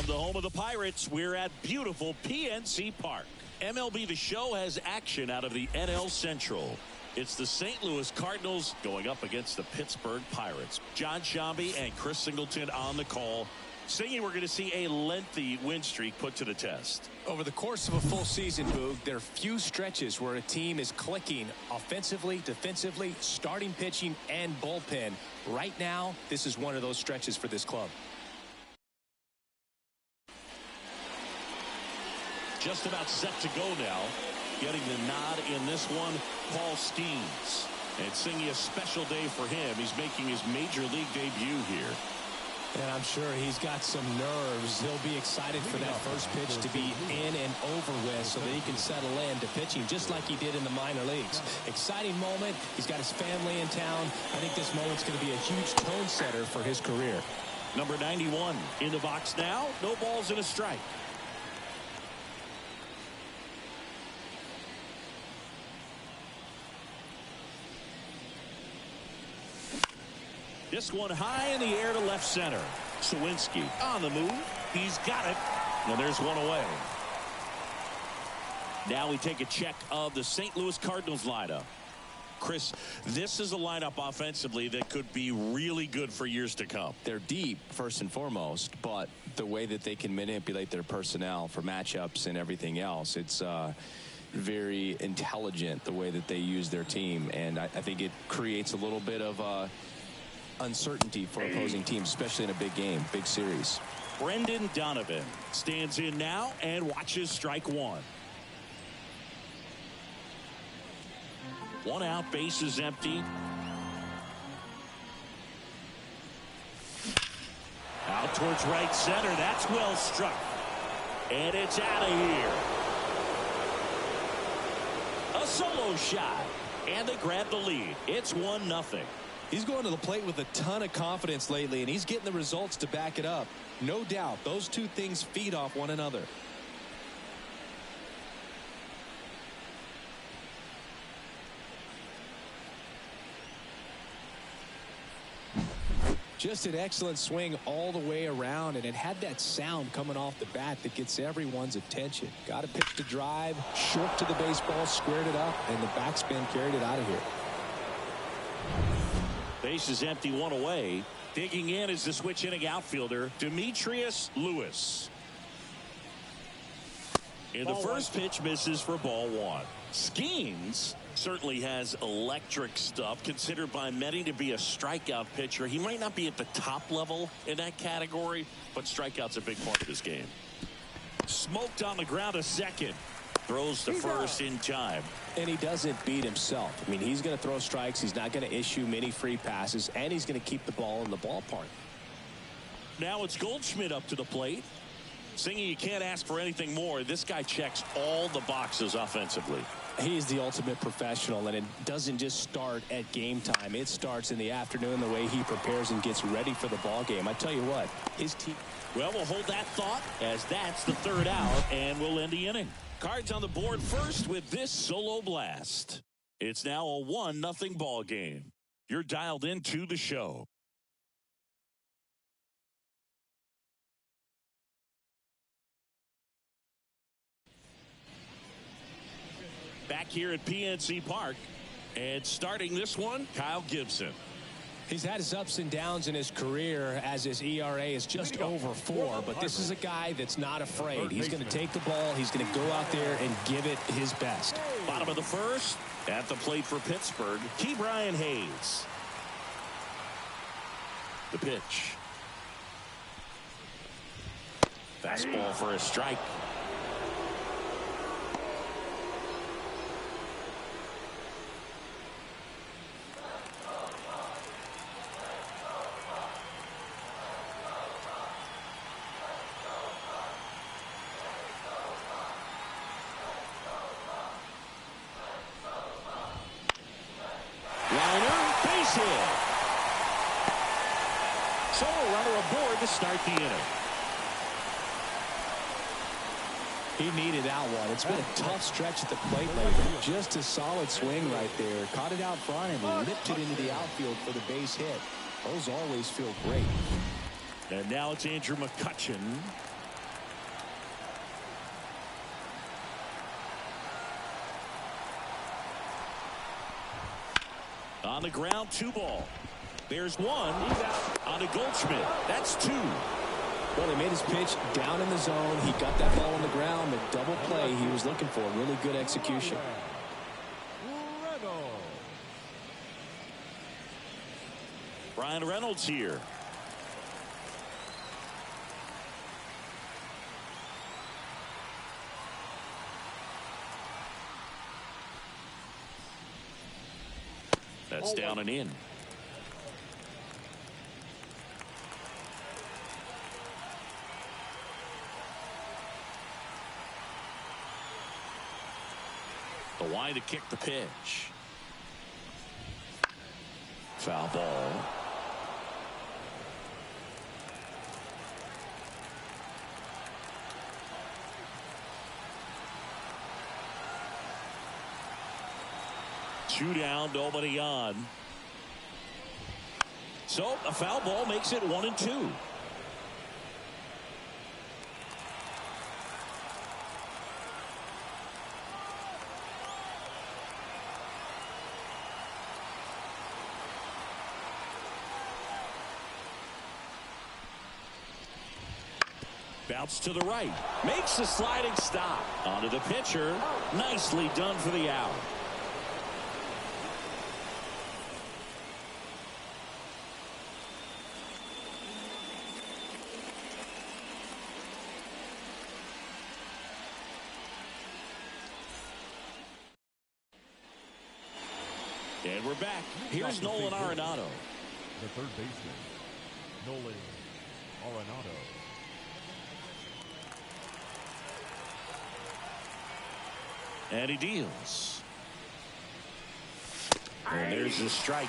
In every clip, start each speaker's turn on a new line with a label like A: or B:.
A: From the home of the Pirates, we're at beautiful PNC Park. MLB The Show has action out of the NL Central. It's the St. Louis Cardinals going up against the Pittsburgh Pirates. John Shambi and Chris Singleton on the call. Singing, we're going to see a lengthy win streak put to the test.
B: Over the course of a full season, Boog, there are few stretches where a team is clicking offensively, defensively, starting pitching, and bullpen. Right now, this is one of those stretches for this club.
A: Just about set to go now. Getting the nod in this one, Paul Skeens. And singing a special day for him. He's making his major league debut here.
B: And I'm sure he's got some nerves. He'll be excited for that first pitch to be in and over with so that he can settle into pitching just like he did in the minor leagues. Exciting moment. He's got his family in town. I think this moment's going to be a huge tone setter for his career.
A: Number 91 in the box now. No balls and a strike. This one high in the air to left center. Sawinski on the move. He's got it. And there's one away. Now we take a check of the St. Louis Cardinals lineup. Chris, this is a lineup offensively that could be really good for years to come.
B: They're deep, first and foremost, but the way that they can manipulate their personnel for matchups and everything else, it's very intelligent the way that they use their team. And I think it creates a little bit of uncertainty for opposing teams, especially in a big game, big series.
A: Brendan Donovan stands in now and watches strike one. One out, base is empty. Out towards right center. That's well struck. And it's out of here. A solo shot. And they grab the lead. It's 1-0.
C: He's going to the plate with a ton of confidence lately, and he's getting the results to back it up. No doubt, those two things feed off one another. Just an excellent swing all the way around, and it had that sound coming off the bat that gets everyone's attention. Got a pitch to drive, short to the baseball, squared it up, and the backspin carried it out of here.
A: Base is empty, one away. Digging in is the switch inning outfielder, ST.LOUIS. And the first pitch misses for ball one. Skeens certainly has electric stuff, considered by many to be a strikeout pitcher. He might not be at the top level in that category, but strikeout's a big part of his game. Smoked on the ground, a second. Throws to first in time.
B: And he doesn't beat himself. I mean, he's going to throw strikes. He's not going to issue many free passes, and he's going to keep the ball in the ballpark.
A: Now it's Goldschmidt up to the plate. Singing, you can't ask for anything more. This guy checks all the boxes offensively.
B: He's the ultimate professional, and it doesn't just start at game time. It starts in the afternoon, the way he prepares and gets ready for the ball game. I tell you what, his team.
A: Well, we'll hold that thought as that's the third out, and we'll end the inning. Cards on the board first with this solo blast. It's now a 1-0 ball game. You're dialed into the show. Back here at PNC Park, and starting this one, Kyle Gibson.
B: He's had his ups and downs in his career as his ERA is just over 4, but this is a guy that's not afraid. He's going to take the ball. He's going to go out there and give it his best.
A: Bottom of the first, at the plate for Pittsburgh, Ke'Bryan Hayes. The pitch. Fastball for a strike. So a runner aboard to start the inning.
C: He needed that one. It's been a tough stretch at the plate lately. Just a solid swing right there. Caught it out front and lipped it into the outfield for the base hit. Those always feel great.
A: And now it's Andrew McCutchen. On the ground, 2 ball. There's 1 on to Goldschmidt. That's 2.
C: Well, he made his pitch down in the zone. He got that ball on the ground. The double play he was looking for. Really good execution.
A: Brian Reynolds here. That's down and in. The Y to kick the pitch. Foul ball. Two down, nobody on. So a foul ball makes it 1-2. Bounce to the right. Makes the sliding stop. Onto the pitcher. Nicely done for the out. And we're back. Here's Nolan Arenado.
D: The third baseman, Nolan Arenado.
A: And he deals. And there's the strike.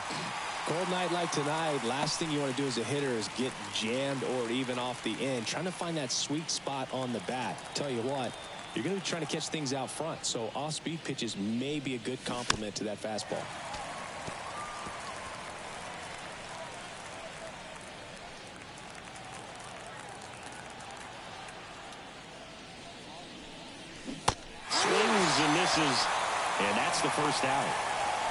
C: Cold night like tonight, last thing you want to do as a hitter is get jammed or even off the end. Trying to find that sweet spot on the bat. Tell you what, you're going to be trying to catch things out front. So off-speed pitches may be a good complement to that fastball.
A: Swings and misses, and that's the first out.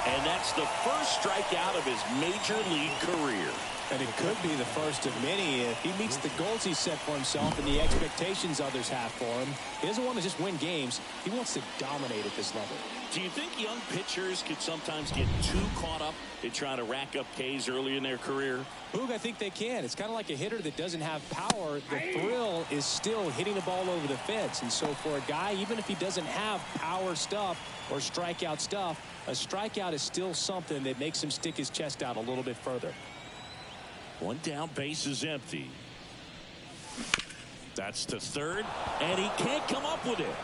A: And that's the first strikeout of his major league career.
C: And it could be the first of many if he meets the goals he set for himself and the expectations others have for him. He doesn't want to just win games. He wants to dominate at this level.
A: Do you think young pitchers could sometimes get too caught up in trying to rack up Ks early in their career?
C: Boog, I think they can. It's kind of like a hitter that doesn't have power. The thrill is still hitting the ball over the fence. And so for a guy, even if he doesn't have power stuff or strikeout stuff, a strikeout is still something that makes him stick his chest out a little bit further.
A: One down, base is empty. That's to third, and he can't come up with it.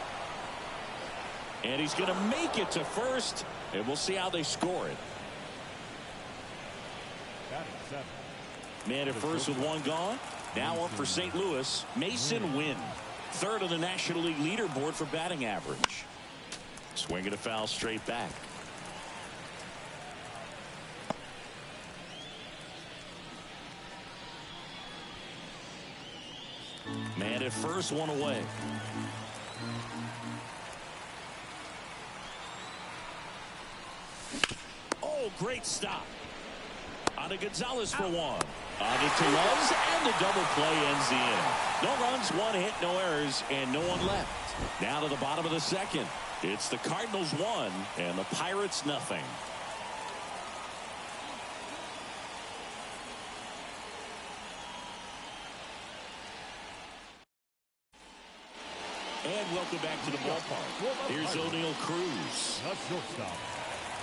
A: And he's going to make it to first, and we'll see how they score it. Man at first with 1 gone. Now up for St. Louis, Mason Wynn. Third on the National League leaderboard for batting average. Swinging a foul straight back. Man at first, 1 away. Oh, great stop. On to Gonzalez for 1. On to Loves, and the double play ends the inning. No runs, 1 hit, no errors, and no one left. Now to the bottom of the second. It's the Cardinals 1 and the Pirates nothing. And welcome back to the ballpark. Here's O'Neal Cruz.
D: The shortstop,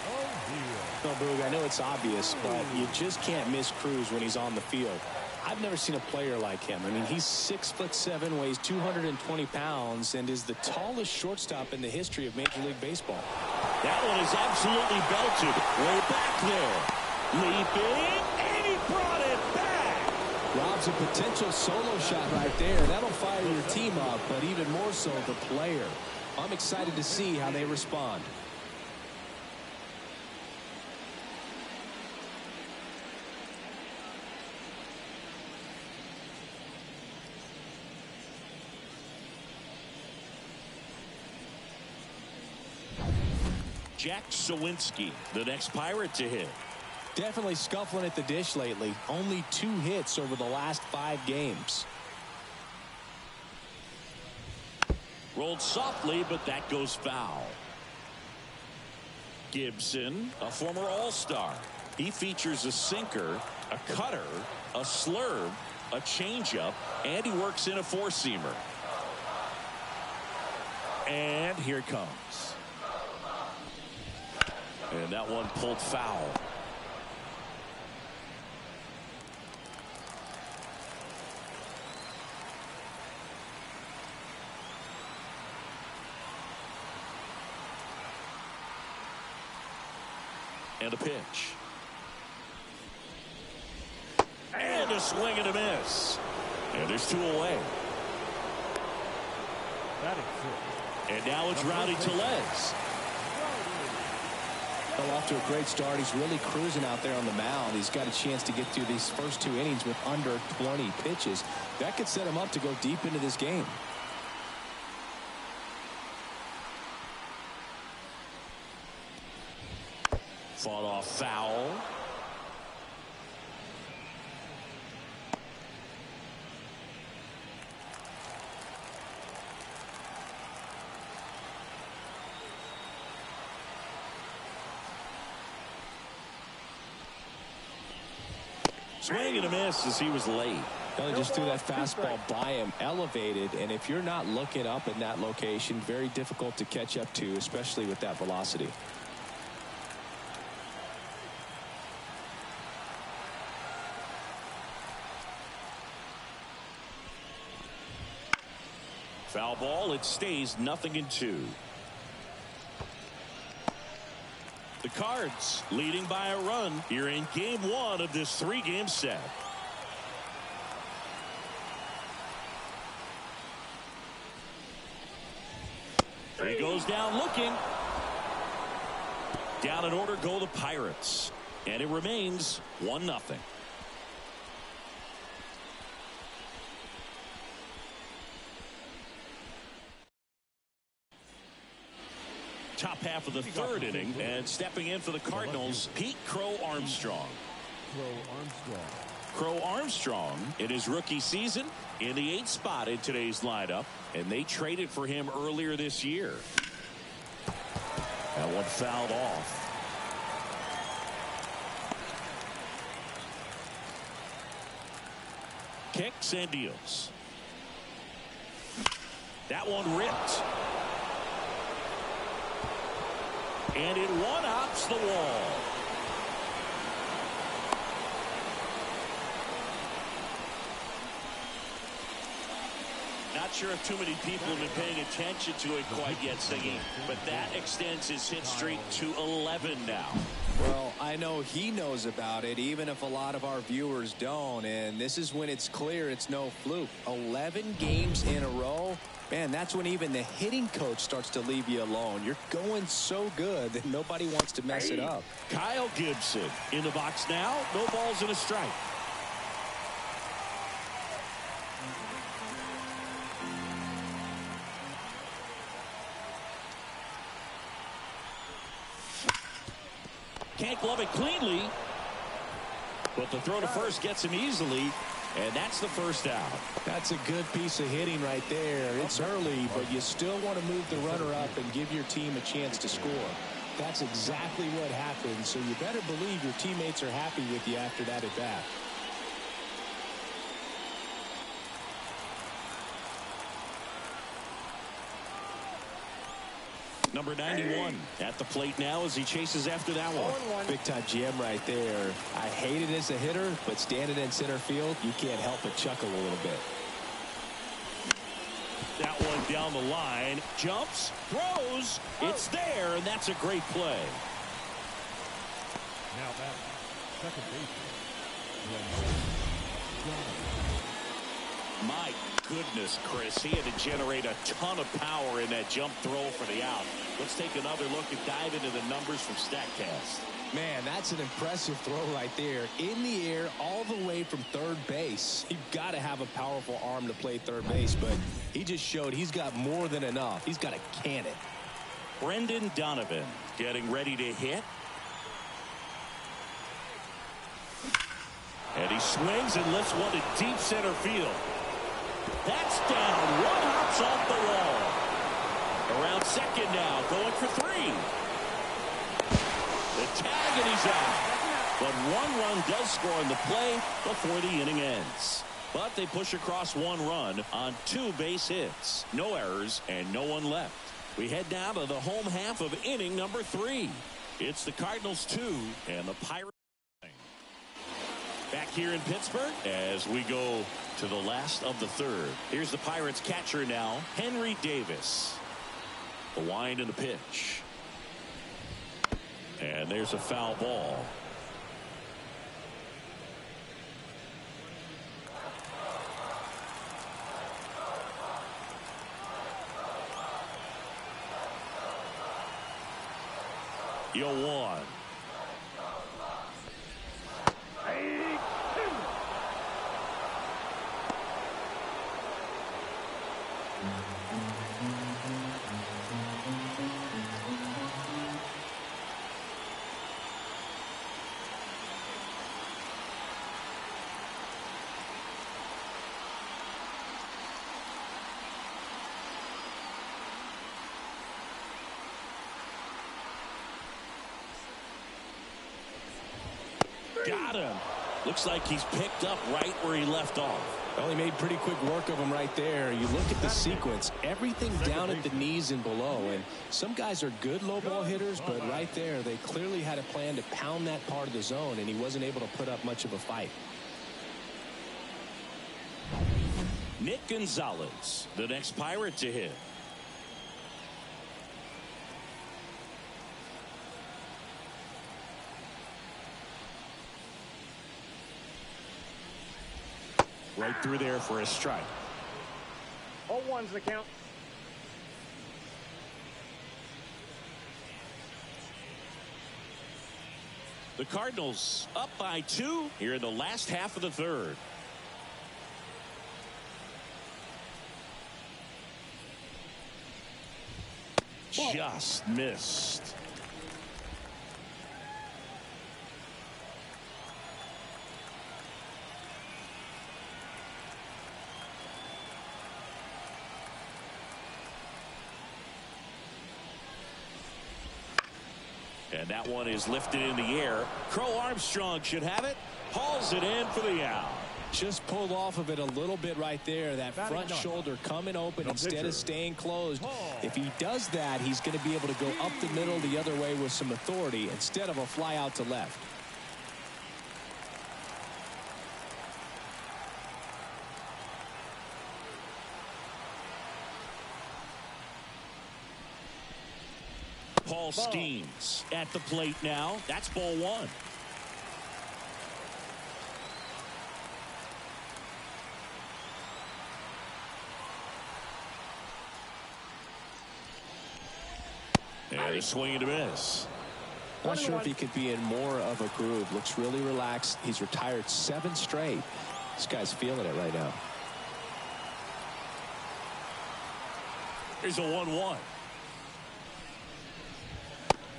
D: O'Neal.
C: No, Boog, I know it's obvious, but you just can't miss Cruz when he's on the field. I've never seen a player like him. I mean, he's 6'7", weighs 220 pounds, and is the tallest shortstop in the history of Major League Baseball.
A: That one is absolutely belted. Way back there. Leaping, and he brought it back.
C: Rob's a potential solo shot right there. That'll fire your team up, but even more so the player. I'm excited to see how they respond.
A: Jack Sawinski, the next Pirate to hit.
C: Definitely scuffling at the dish lately. Only 2 hits over the last 5 games.
A: Rolled softly, but that goes foul. Gibson, a former All-Star. He features a sinker, a cutter, a slurve, a changeup, and he works in a 4-seamer. And here it comes. And that one pulled foul. And a pitch. And a swing and a miss. And there's 2 away.
D: That is it.
A: And now it's Rowdy Tellez.
C: Well, off to a great start. He's really cruising out there on the mound. He's got a chance to get through these first 2 innings with under 20 pitches. That could set him up to go deep into this game.
A: Fought off foul. Swing and a miss as he was late.
C: They just threw that fastball by him, elevated, and if you're not looking up in that location, very difficult to catch up to, especially with that velocity.
A: Foul ball. It stays 0-2. The Cards leading by a run here in game 1 of this 3-game set. He goes down looking. Down in order go the Pirates. And it remains 1-0. Top half of the 3rd inning, and stepping in for the Cardinals, Pete Crow Armstrong. Crow Armstrong in his rookie season in the 8th spot in today's lineup, and they traded for him earlier this year. That one fouled off. Kicks and deals. That one ripped. And it one-ups the wall. Not sure if too many people have been paying attention to it quite yet, Siggy, but that extends his hit streak to 11 now.
C: Well, I know he knows about it, even if a lot of our viewers don't, and this is when it's clear it's no fluke. 11 games in a row. Man, that's when even the hitting coach starts to leave you alone. You're going so good that nobody wants to mess it up.
A: Kyle Gibson in the box now. No balls and a strike. Can't glove it cleanly. But the throw to first gets him easily. And that's the first out.
C: That's a good piece of hitting right there. It's early, but you still want to move the runner up and give your team a chance to score. That's exactly what happened, so you better believe your teammates are happy with you after that at bat.
A: Number 91 at the plate now as he chases after that one.
C: Big time gem right there. I hate it as a hitter, but standing in center field, you can't help but chuckle a little bit.
A: That one down the line. Jumps, throws. It's there, and that's a great play.
D: Now that second baseman.
A: My goodness, Chris. He had to generate a ton of power in that jump throw for the out. Let's take another look and dive into the numbers from StatCast.
C: Man, that's an impressive throw right there. In the air, all the way from third base. You've got to have a powerful arm to play third base, but he just showed he's got more than enough. He's got a cannon.
A: Brendan Donovan getting ready to hit. He swings and lifts one to deep center field. That's down. One hops off the wall. Around second now, going for 3. The tag, and he's out. But 1 run does score in the play before the inning ends. But they push across 1 run on 2 base hits. No errors and no one left. We head down to the home half of inning number 3. It's the Cardinals 2 and the Pirates. Back here in Pittsburgh as we go to the last of the 3rd. Here's the Pirates catcher now, Henry Davis. The wind and the pitch. And there's a foul ball. Yo, 1. Got him. Looks like he's picked up right where he left off.
C: Well, he made pretty quick work of him right there. You look at the sequence, everything down at the knees and below. And some guys are good low ball hitters, but right there, they clearly had a plan to pound that part of the zone, and he wasn't able to put up much of a fight.
A: Nick Gonzalez, the next Pirate to hit. Right through there for a strike.
D: 0-1's the count.
A: The Cardinals up by 2 here in the last half of the 3rd. Just missed. And that one is lifted in the air. Crow Armstrong should have it. Hauls it in for the out.
C: Just pulled off of it a little bit right there. That front shoulder coming open instead of staying closed. If he does that, he's going to be able to go up the middle the other way with some authority instead of a fly out to left.
A: Paul Skeens at the plate now. That's ball 1. And a swing and a miss.
C: Not sure if he could be in more of a groove. Looks really relaxed. He's retired 7 straight. This guy's feeling it right now.
A: Here's a 1-1.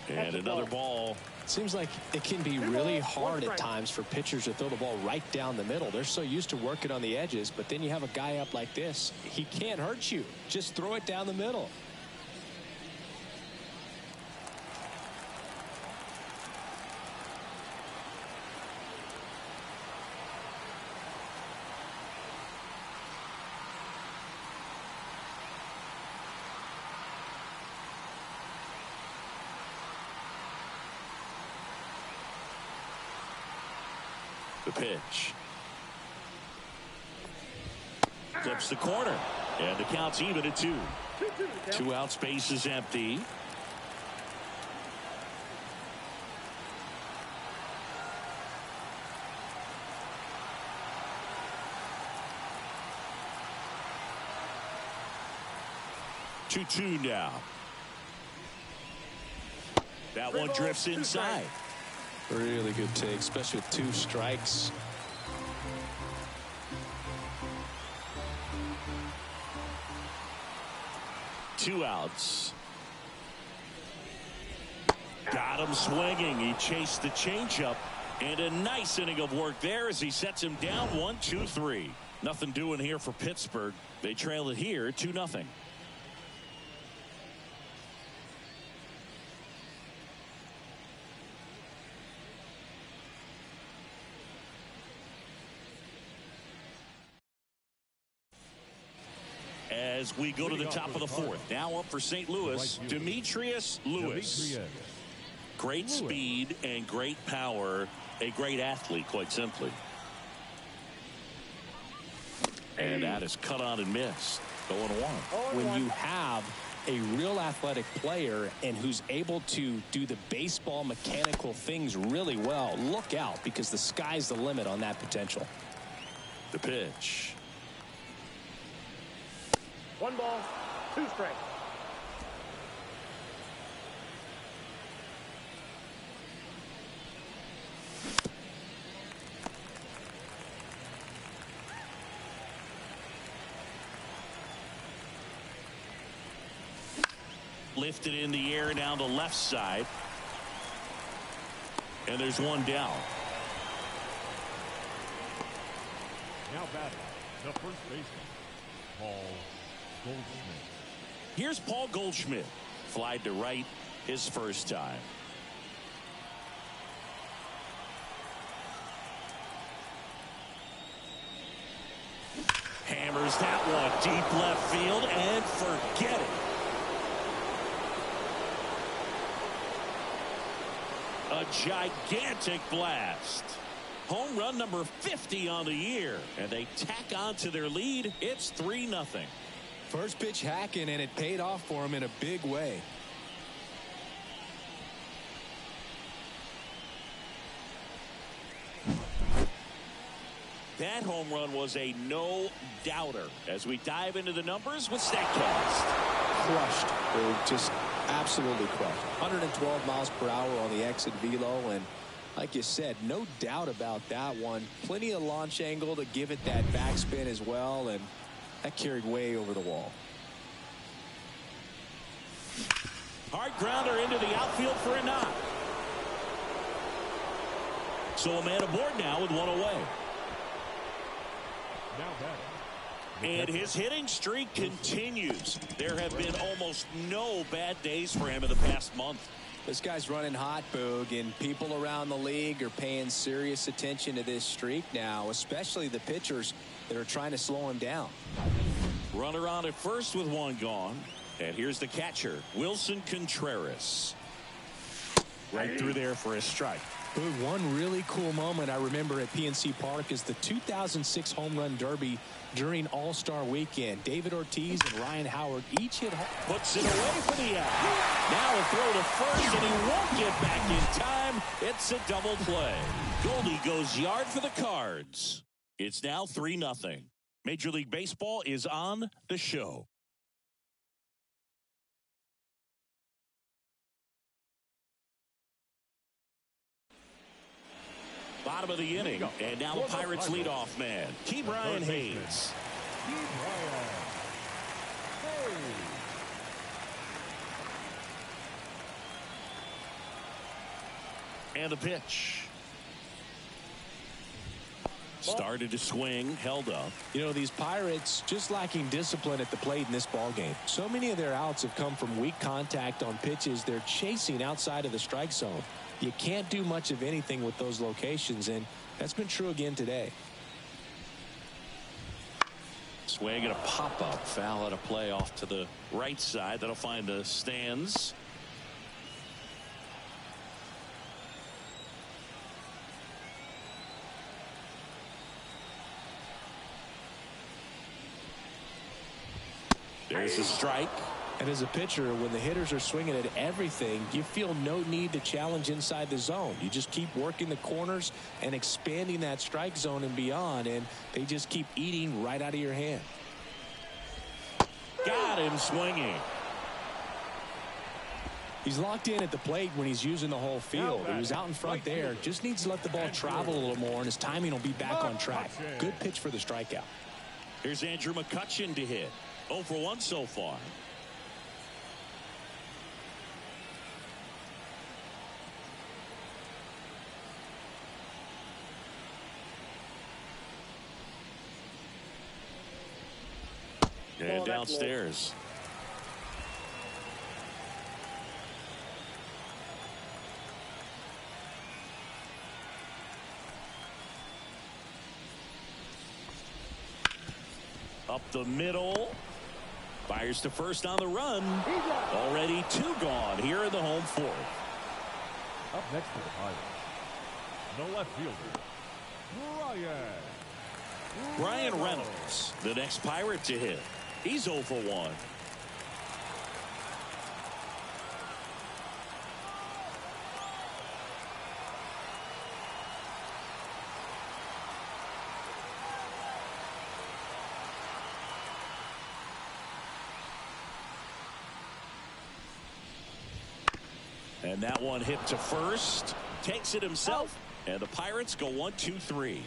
A: And another ball.
C: Seems like it can be really hard at times for pitchers to throw the ball right down the middle. They're so used to working on the edges, but then you have a guy up like this. He can't hurt you. Just throw it down the middle.
A: The pitch. Clips the corner. And the count's even at 2. 2 out, space is empty. Two now. That one drifts inside.
C: Really good take, especially with 2 strikes.
A: Two outs. Got him swinging. He chased the changeup And a nice inning of work there as he sets him down 1-2-3. Nothing doing here for Pittsburgh. They trail it here 2-0. As we go to the top of the fourth. Now up for St. Louis, Demetrius-Lewis. Great speed and great power. A great athlete, quite simply. And that is cut on and missed. 0-1.
C: When you have a real athletic player and who's able to do the baseball mechanical things really well, look out, because the sky's the limit on that potential.
A: The pitch.
D: 1 ball, 2 strikes.
A: Lifted in the air down the left side. And there's one down.
E: Now batting, the first baseman, Paul Goldschmidt.
A: Here's Paul Goldschmidt. Flied to right his first time. Hammers that one deep left field and forget it. A gigantic blast. Home run number 50 on the year. And they tack on to their lead. It's 3-0.
C: First pitch hacking, and it paid off for him in a big way.
A: That home run was a no-doubter. As we dive into the numbers with StatCast.
C: Crushed. They're just absolutely crushed. 112 miles per hour on the exit velo, and like you said, no doubt about that one. Plenty of launch angle to give it that backspin as well, and that carried way over the wall.
A: Hard grounder into the outfield for a knock. So a man aboard now with one away.
E: Now batting.
A: And his hitting streak continues. There have been almost no bad days for him in the past month.
C: This guy's running hot, Boog, and people around the league are paying serious attention to this streak now, especially the pitchers that are trying to slow him down.
A: Runner on at first with one gone. And here's the catcher, Wilson Contreras. Right through there for a strike.
C: Boog, one really cool moment I remember at PNC Park is the 2006 Home Run Derby during All-Star Weekend. David Ortiz and Ryan Howard each hit home.
A: Puts it away for the out. Now a throw to first, and he won't get back in time. It's a double play. Goldie goes yard for the Cards. It's now 3-0. Major League Baseball is on the show. Bottom of the inning, and now the Pirates leadoff man, Ke'Bryan Hayes. And the pitch. Started to swing, held up.
C: You know, these Pirates just lacking discipline at the plate in this ball game. So many of their outs have come from weak contact on pitches they're chasing outside of the strike zone. You can't do much of anything with those locations, and that's been true again today.
A: Swing and a pop-up. Foul out of play off to the right side. That'll find the stands. There's a strike.
C: And as a pitcher, when the hitters are swinging at everything, you feel no need to challenge inside the zone. You just keep working the corners and expanding that strike zone and beyond, and they just keep eating right out of your hand.
A: Got him swinging.
C: He's locked in at the plate when he's using the whole field. He was out in front there. Just needs to let the ball travel a little more, and his timing will be back on track. Good pitch for the strikeout.
A: Here's Andrew McCutchen to hit. 0 for 1 so far. And downstairs. Up the middle. Fires to first on the run. Already 2 gone here in the home 4th.
E: Up next to the Pirates, the left fielder,
A: Brian Reynolds, the next Pirate to hit. He's 0 for 1. And that one hit to first. Takes it himself. And the Pirates go 1-2-3.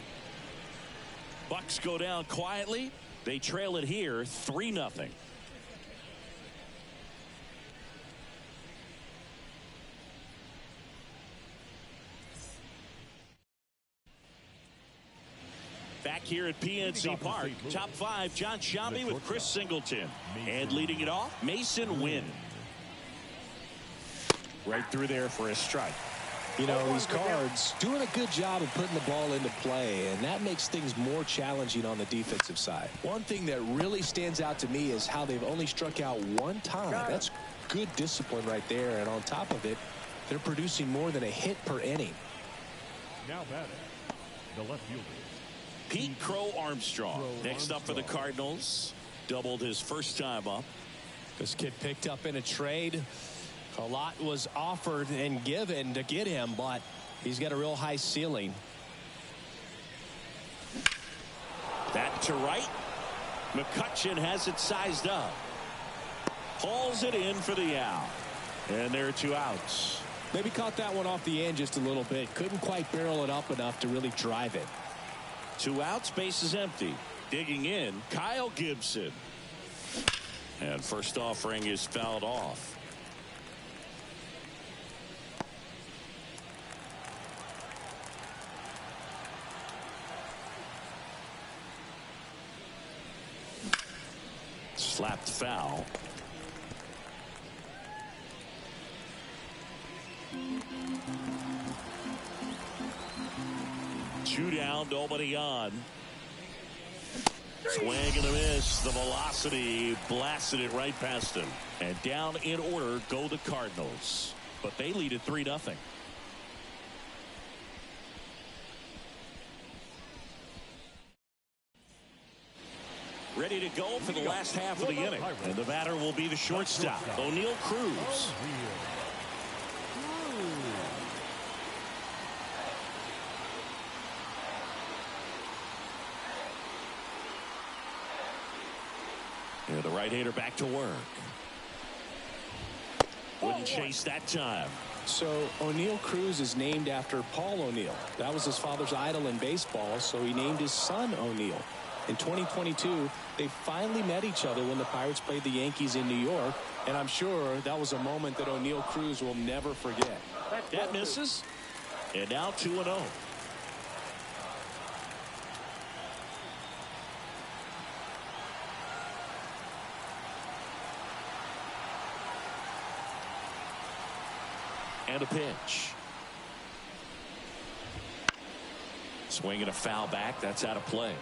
A: Bucks go down quietly. They trail it here 3-0. Back here at PNC Park, top 5, John Shambi with Chris Singleton. And leading it off, Mason Wynn. Right through there for a strike.
C: You know, these Cards doing a good job of putting the ball into play, and that makes things more challenging on the defensive side. One thing that really stands out to me is how they've only struck out 1 time. That's good discipline right there, and on top of it, they're producing more than a hit per inning.
E: Now batting, the left fielder,
A: Pete Crow Armstrong. Next up for the Cardinals. Doubled his first time up.
C: This kid picked up in a trade. A lot was offered and given to get him, but he's got a real high ceiling.
A: That to right. McCutchen has it sized up. Hauls it in for the out. And there are 2 outs.
C: Maybe caught that one off the end just a little bit. Couldn't quite barrel it up enough to really drive it.
A: 2 outs, base is empty. Digging in, Kyle Gibson. And first offering is fouled off. Slapped foul. Two down, nobody on. Swing and a miss. The velocity blasted it right past him. And down in order go the Cardinals. But they lead at 3-0. Ready to go for the last half of the inning. And the batter will be the shortstop, O'Neal Cruz. And the right-hander back to work. Wouldn't chase that time.
C: So O'Neal Cruz is named after Paul O'Neill. That was his father's idol in baseball, so he named his son O'Neal. In 2022, they finally met each other when the Pirates played the Yankees in New York, and I'm sure that was a moment that O'Neal Cruz will never forget.
A: That misses, and now 2-0. And a pitch. Swinging a foul back. That's out of play.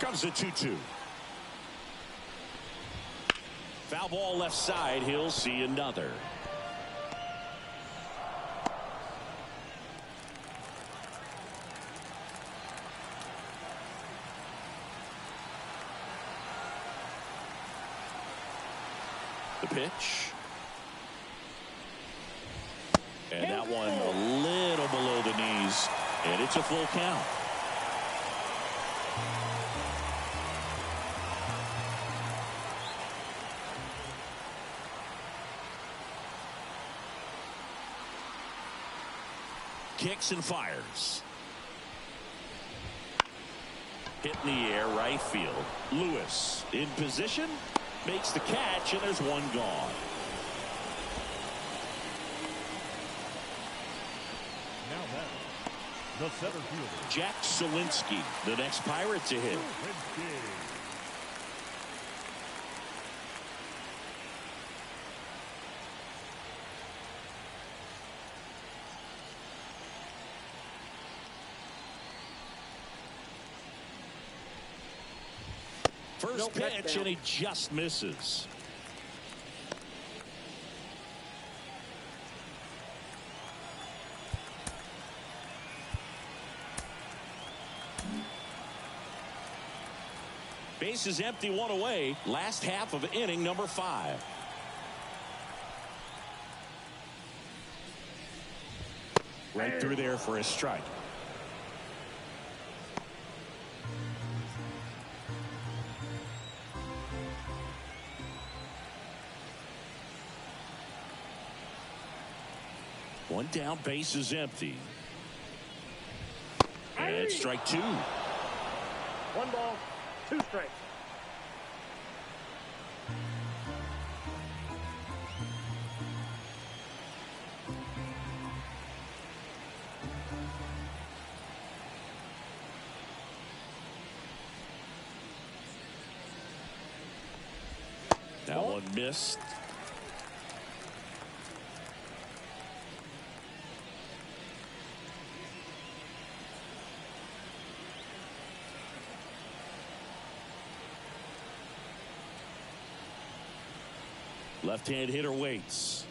A: Comes the 2-2. Foul ball left side. He'll see another. The pitch. And that one a little below Yankees, and it's a full count. Kicks and fires. Hit in the air, right field. Lewis in position, makes the catch, and there's one gone.
E: Now that the center fielder,
A: Jack Sawinski, the next Pirate to hit. First pitch, and he just misses. Base is empty, one away. Last half of inning number 5. Right through there for a strike. One down, base is empty. And strike 2.
D: 1 ball, 2 strikes.
A: That one missed. Left-hand hitter waits.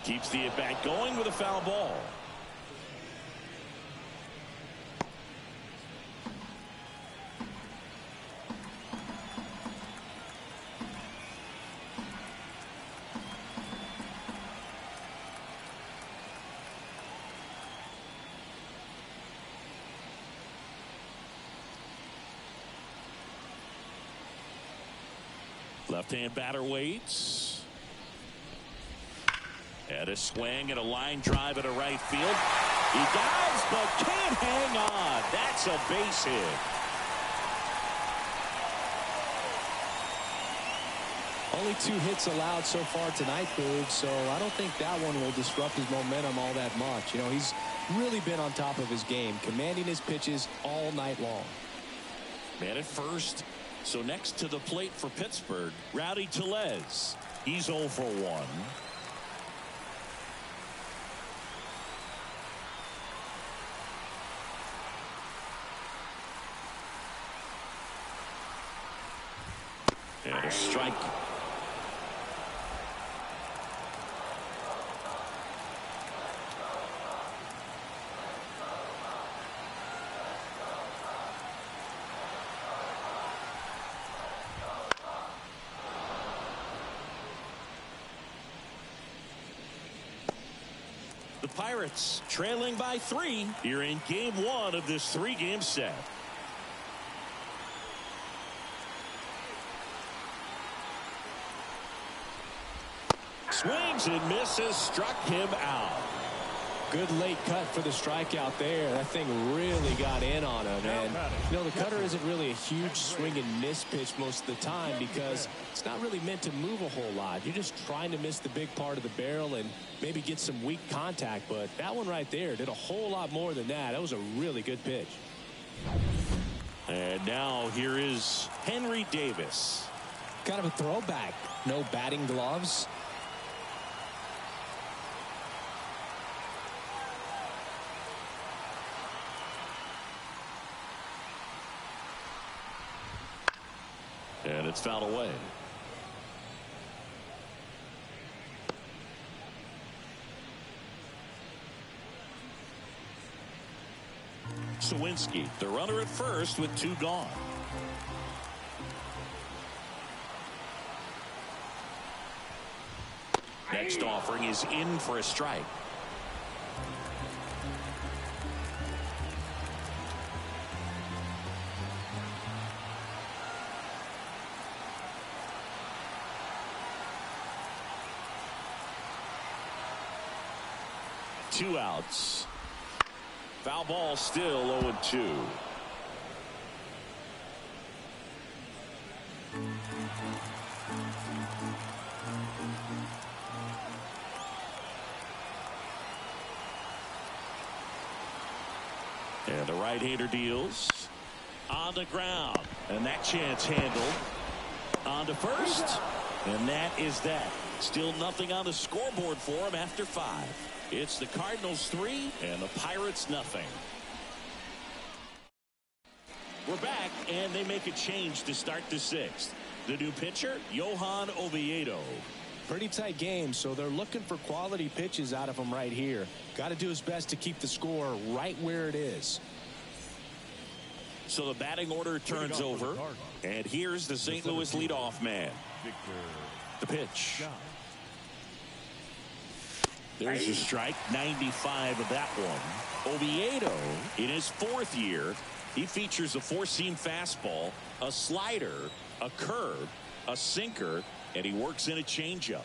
A: Keeps the at-bat going with a foul ball. Left-hand batter waits. And a swing and a line drive at a right field. He dives but can't hang on. That's a base hit.
C: Only 2 hits allowed so far tonight, Boog, so I don't think that one will disrupt his momentum all that much. You know, he's really been on top of his game, commanding his pitches all night long.
A: Man at first. So next to the plate for Pittsburgh, Rowdy Tellez. He's 0 for 1. And a strike. The Pirates trailing by 3 here in game 1 of this 3-game set. Swings and misses, struck him out.
C: Good late cut for the strikeout there. That thing really got in on him. And, you know, the cutter isn't really a huge swing and miss pitch most of the time because it's not really meant to move a whole lot. You're just trying to miss the big part of the barrel and maybe get some weak contact. But that one right there did a whole lot more than that. That was a really good pitch.
A: And now here is Henry Davis.
C: Kind of a throwback. No batting gloves.
A: And it's fouled away. Sawinski, the runner at first with 2 gone. Next offering is in for a strike. 2 outs. Foul ball, still 0-2. And the right-hander deals on the ground, and that chance handled on to first, and that is that. Still nothing on the scoreboard for him after 5. It's the Cardinals 3 and the Pirates nothing. We're back, and they make a change to start the 6th. The new pitcher, Johan Oviedo.
C: Pretty tight game, so they're looking for quality pitches out of him right here. Got to do his best to keep the score right where it is.
A: So the batting order turns over, and here's the St. Louis leadoff man. The pitch. There's a strike, 95 of that one. Oviedo, in his 4th year, he features a 4-seam fastball, a slider, a curve, a sinker, and he works in a changeup.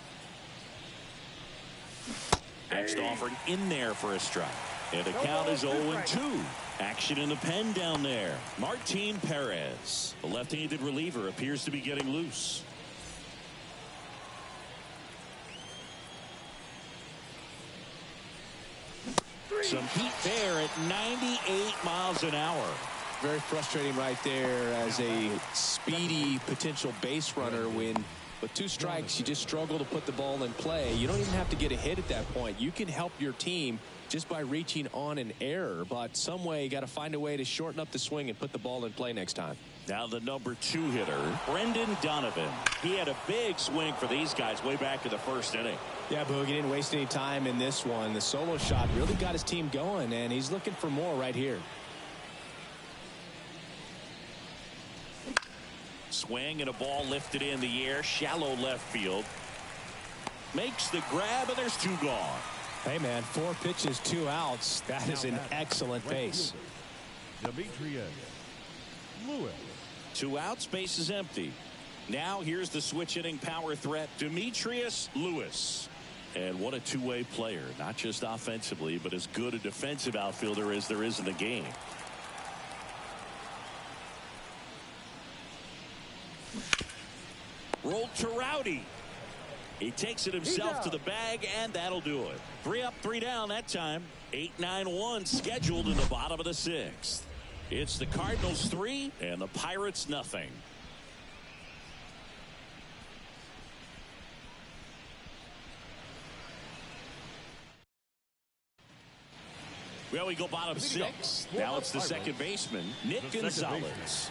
A: Next offering in there for a strike. And the count is 0-2. Action in the pen down there. Martin Perez, the left-handed reliever, appears to be getting loose. Some heat there at 98 miles an hour.
C: Very frustrating right there as a speedy potential base runner when with 2 strikes you just struggle to put the ball in play. You don't even have to get a hit at that point. You can help your team just by reaching on an error, but some way you got to find a way to shorten up the swing and put the ball in play next time.
A: Now the number 2 hitter, Brendan Donovan. He had a big swing for these guys way back in the 1st inning.
C: Yeah, Boog, he didn't waste any time in this one. The solo shot really got his team going, and he's looking for more right here.
A: Swing and a ball lifted in the air, shallow left field. Makes the grab, and there's 2 gone.
C: Hey, man, 4 pitches, 2 outs. That is an excellent pace.
E: Demetrius Lewis.
A: 2 outs, base is empty. Now here's the switch hitting power threat, Demetrius Lewis. And what a two-way player, not just offensively, but as good a defensive outfielder as there is in the game. Rolled to Rowdy. He takes it himself to the bag, and that'll do it. 3 up, 3 down that time. 8-9-1 scheduled in the bottom of the 6th. It's the Cardinals 3 and the Pirates nothing. Well, we go bottom 6. Now it's the second baseman, Nick Gonzalez.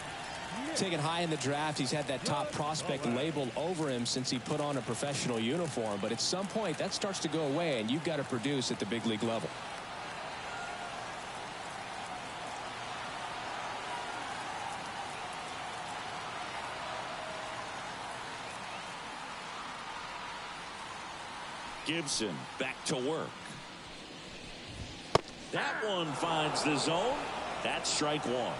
C: Taken high in the draft, he's had that top prospect labeled over him since he put on a professional uniform. But at some point, that starts to go away, and you've got to produce at the big league level.
A: Gibson back to work. That one finds the zone. That's strike 1.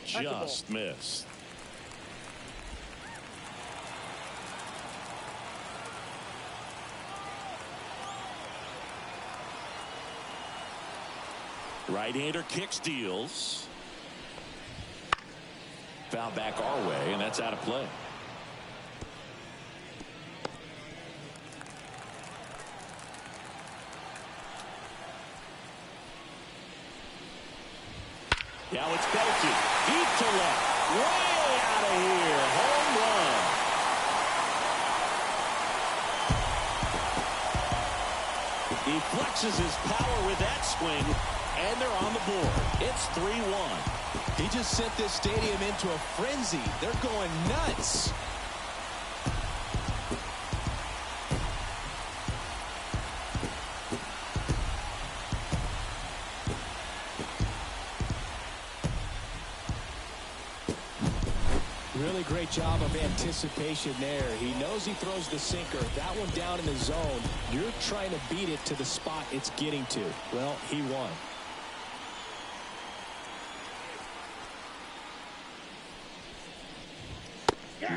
A: Just missed. Right-hander kicks, deals. Foul back our way, and that's out of play. Now it's belted. Deep to left. Way out of here. Home run. He flexes his power with that swing, and they're on the board. It's 3-1.
C: He just sent this stadium into a frenzy. They're going nuts. Really great job of anticipation there. He knows he throws the sinker. That one down in the zone. You're trying to beat it to the spot it's getting to. Well, he won.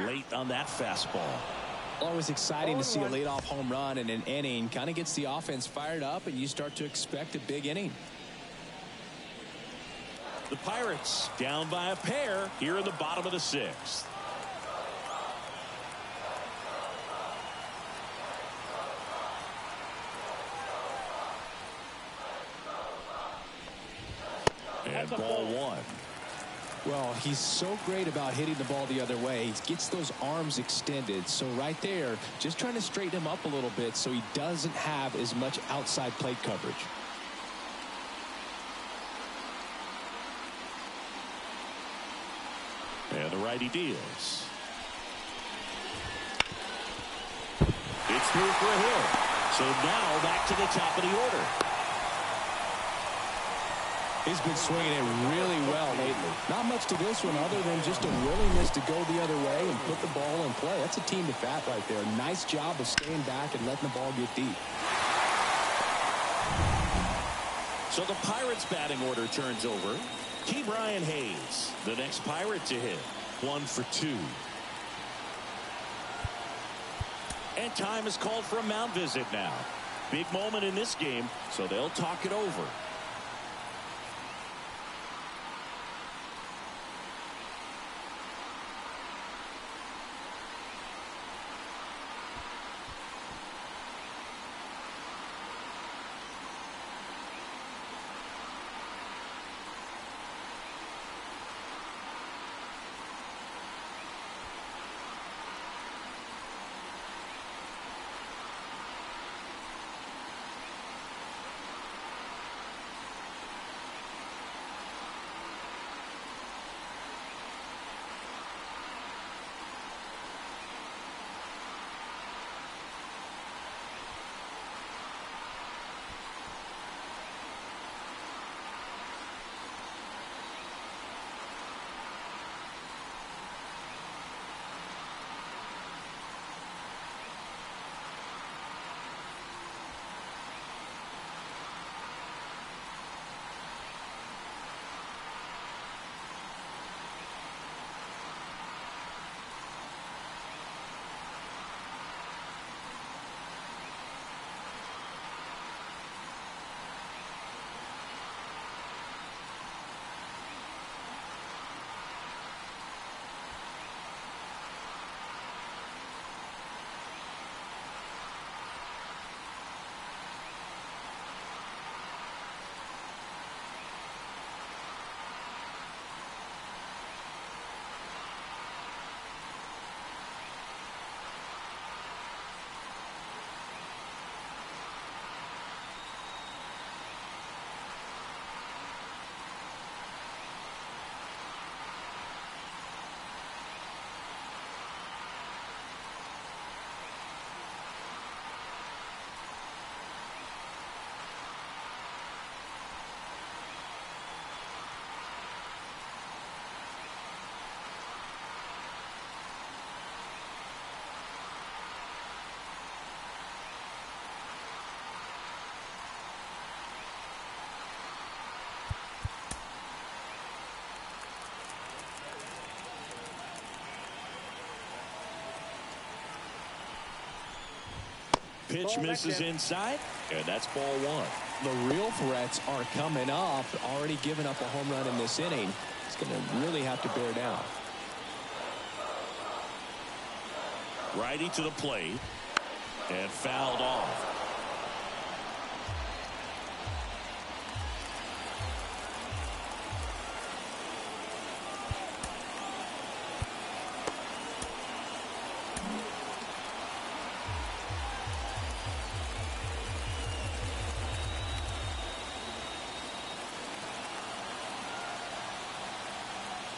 A: Late on that fastball.
C: Always exciting to see a leadoff home run in an inning. Kind of gets the offense fired up, and you start to expect a big inning.
A: The Pirates down by a pair here in the bottom of the 6th. And ball 1.
C: Well, he's so great about hitting the ball the other way. He gets those arms extended. So right there, just trying to straighten him up a little bit so he doesn't have as much outside plate coverage.
A: And the righty deals. It's through for a hit. So now back to the top of the order.
C: He's been swinging it really well lately. Not much to this one other than just a willingness to go the other way and put the ball in play. That's a team to bat right there. Nice job of staying back and letting the ball get deep.
A: So the Pirates batting order turns over. Key Brian Hayes, the next Pirate to hit. 1 for 2. And time is called for a mound visit now. Big moment in this game, so they'll talk it over. Pitch misses inside, and that's ball 1.
C: The real threats are coming up. Already given up a home run in this inning. He's going to really have to bear down.
A: Righty to the plate, and fouled off.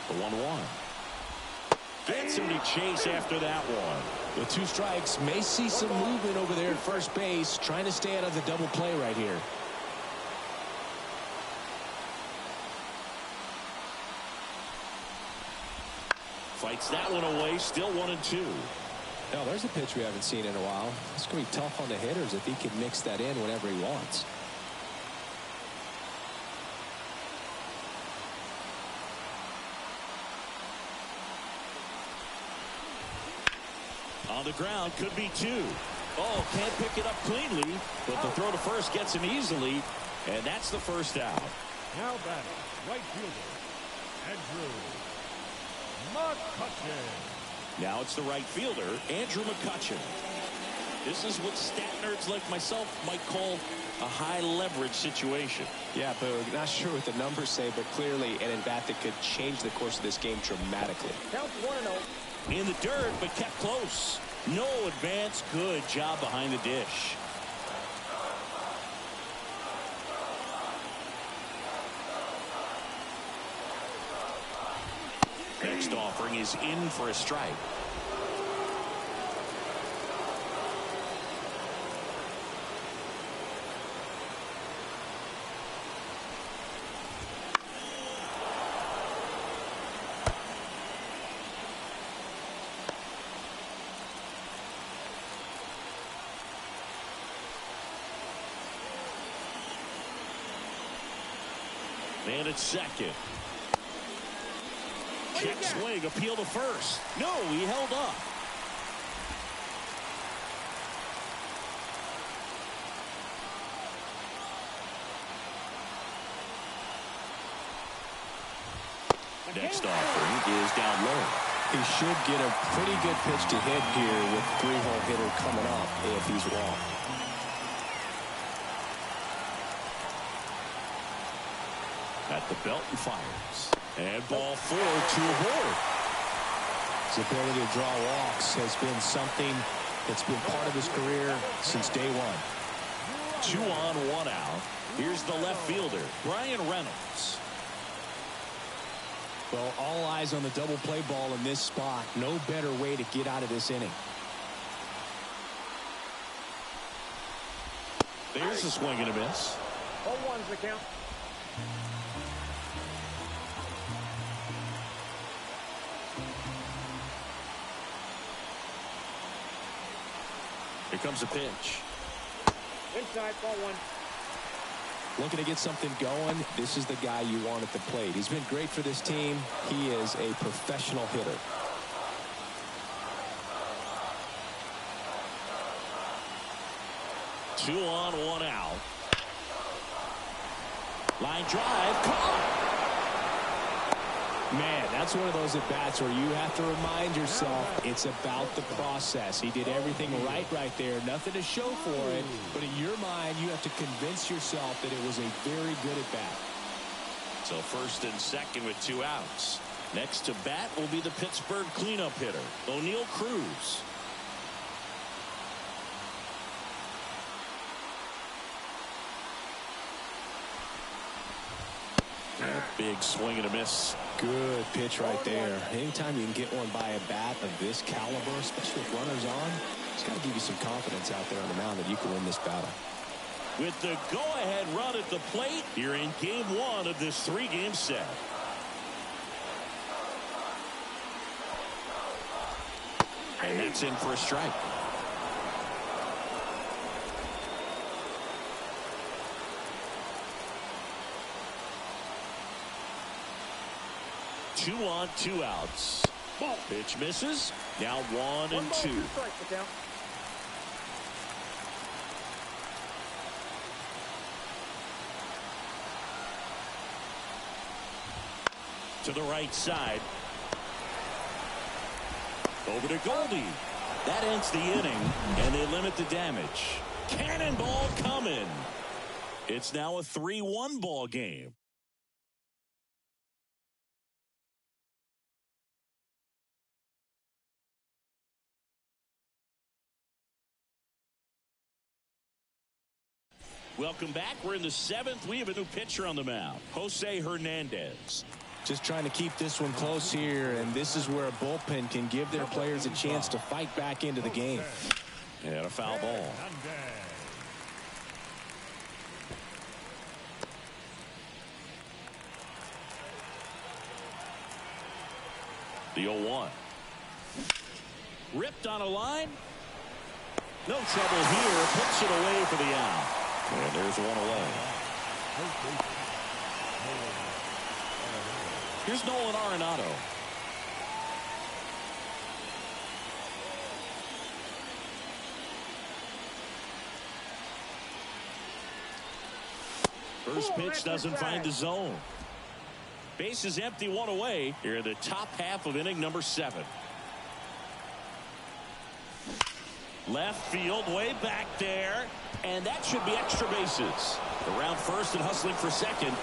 A: The 1-1. Gets him to chase after that one.
C: With 2 strikes, may see some movement over there at first base, trying to stay out of the double play right here.
A: Fights that one away. Still 1-2.
C: Now, there's a pitch we haven't seen in a while. It's going to be tough on the hitters if he can mix that in whenever he wants.
A: On the ground, could be 2. Oh, can't pick it up cleanly, but the throw to first gets him easily, and that's the first out.
E: Now batting, right fielder, Andrew McCutchen.
A: Now it's the right fielder, Andrew McCutchen. This is what stat nerds like myself might call a high leverage situation.
C: Yeah, Boog, not sure what the numbers say, but clearly an at-bat that could change the course of this game dramatically.
D: Count 1-0.
A: In the dirt, but kept close. No advance. Good job behind the dish. Next offering is in for a strike. And it's second. Check swing, appeal to first. No, he held up. Next offering is down low.
C: He should get a pretty good pitch to hit here with 3-hole hitter coming up if he's wrong.
A: At the belt and fires. And ball 4, 2 aboard.
C: His ability to draw walks has been something that's been part of his career since day one.
A: 2 on, 1 out. Here's the left fielder, Brian Reynolds.
C: Well, all eyes on the double play ball in this spot. No better way to get out of this inning.
A: There's a swing and a miss.
D: 0-1's the count.
A: Here comes a pitch.
D: Inside, ball 1.
C: Looking to get something going. This is the guy you want at the plate. He's been great for this team. He is a professional hitter.
A: Two on, 1 out. Line drive, caught.
C: Man, that's one of those at-bats where you have to remind yourself it's about the process. He did everything right there. Nothing to show for it. But in your mind, you have to convince yourself that it was a very good at-bat.
A: So first and second with 2 outs. Next to bat will be the Pittsburgh cleanup hitter, O'Neal Cruz. Big swing and a miss.
C: Good pitch right there. Anytime you can get one by a bat of this caliber, especially with runners on, it's got to give you some confidence out there on the mound that you can win this battle.
A: With the go-ahead run at the plate here in game 1 of this 3-game set. And that's in for a strike. Two on, 2 outs.
D: Ball.
A: Pitch misses. Now 1 and 2.
D: 2 strikes the count.
A: To the right side. Over to Goldie. That ends the inning, and they limit the damage. Cannonball coming. It's now a 3-1 ball game. Welcome back. We're in the 7th. We have a new pitcher on the mound, Jose Hernandez.
C: Just trying to keep this one close here, and this is where a bullpen can give their players a chance to fight back into the game.
A: And a foul ball. The 0-1. Ripped on a line. No trouble here. Puts it away for the out. And there's one away. Here's Nolan Arenado. First pitch doesn't find the zone. Base is empty, one away. Here in the top half of inning number 7. Left field, way back there. And that should be extra bases. Around first and hustling for second.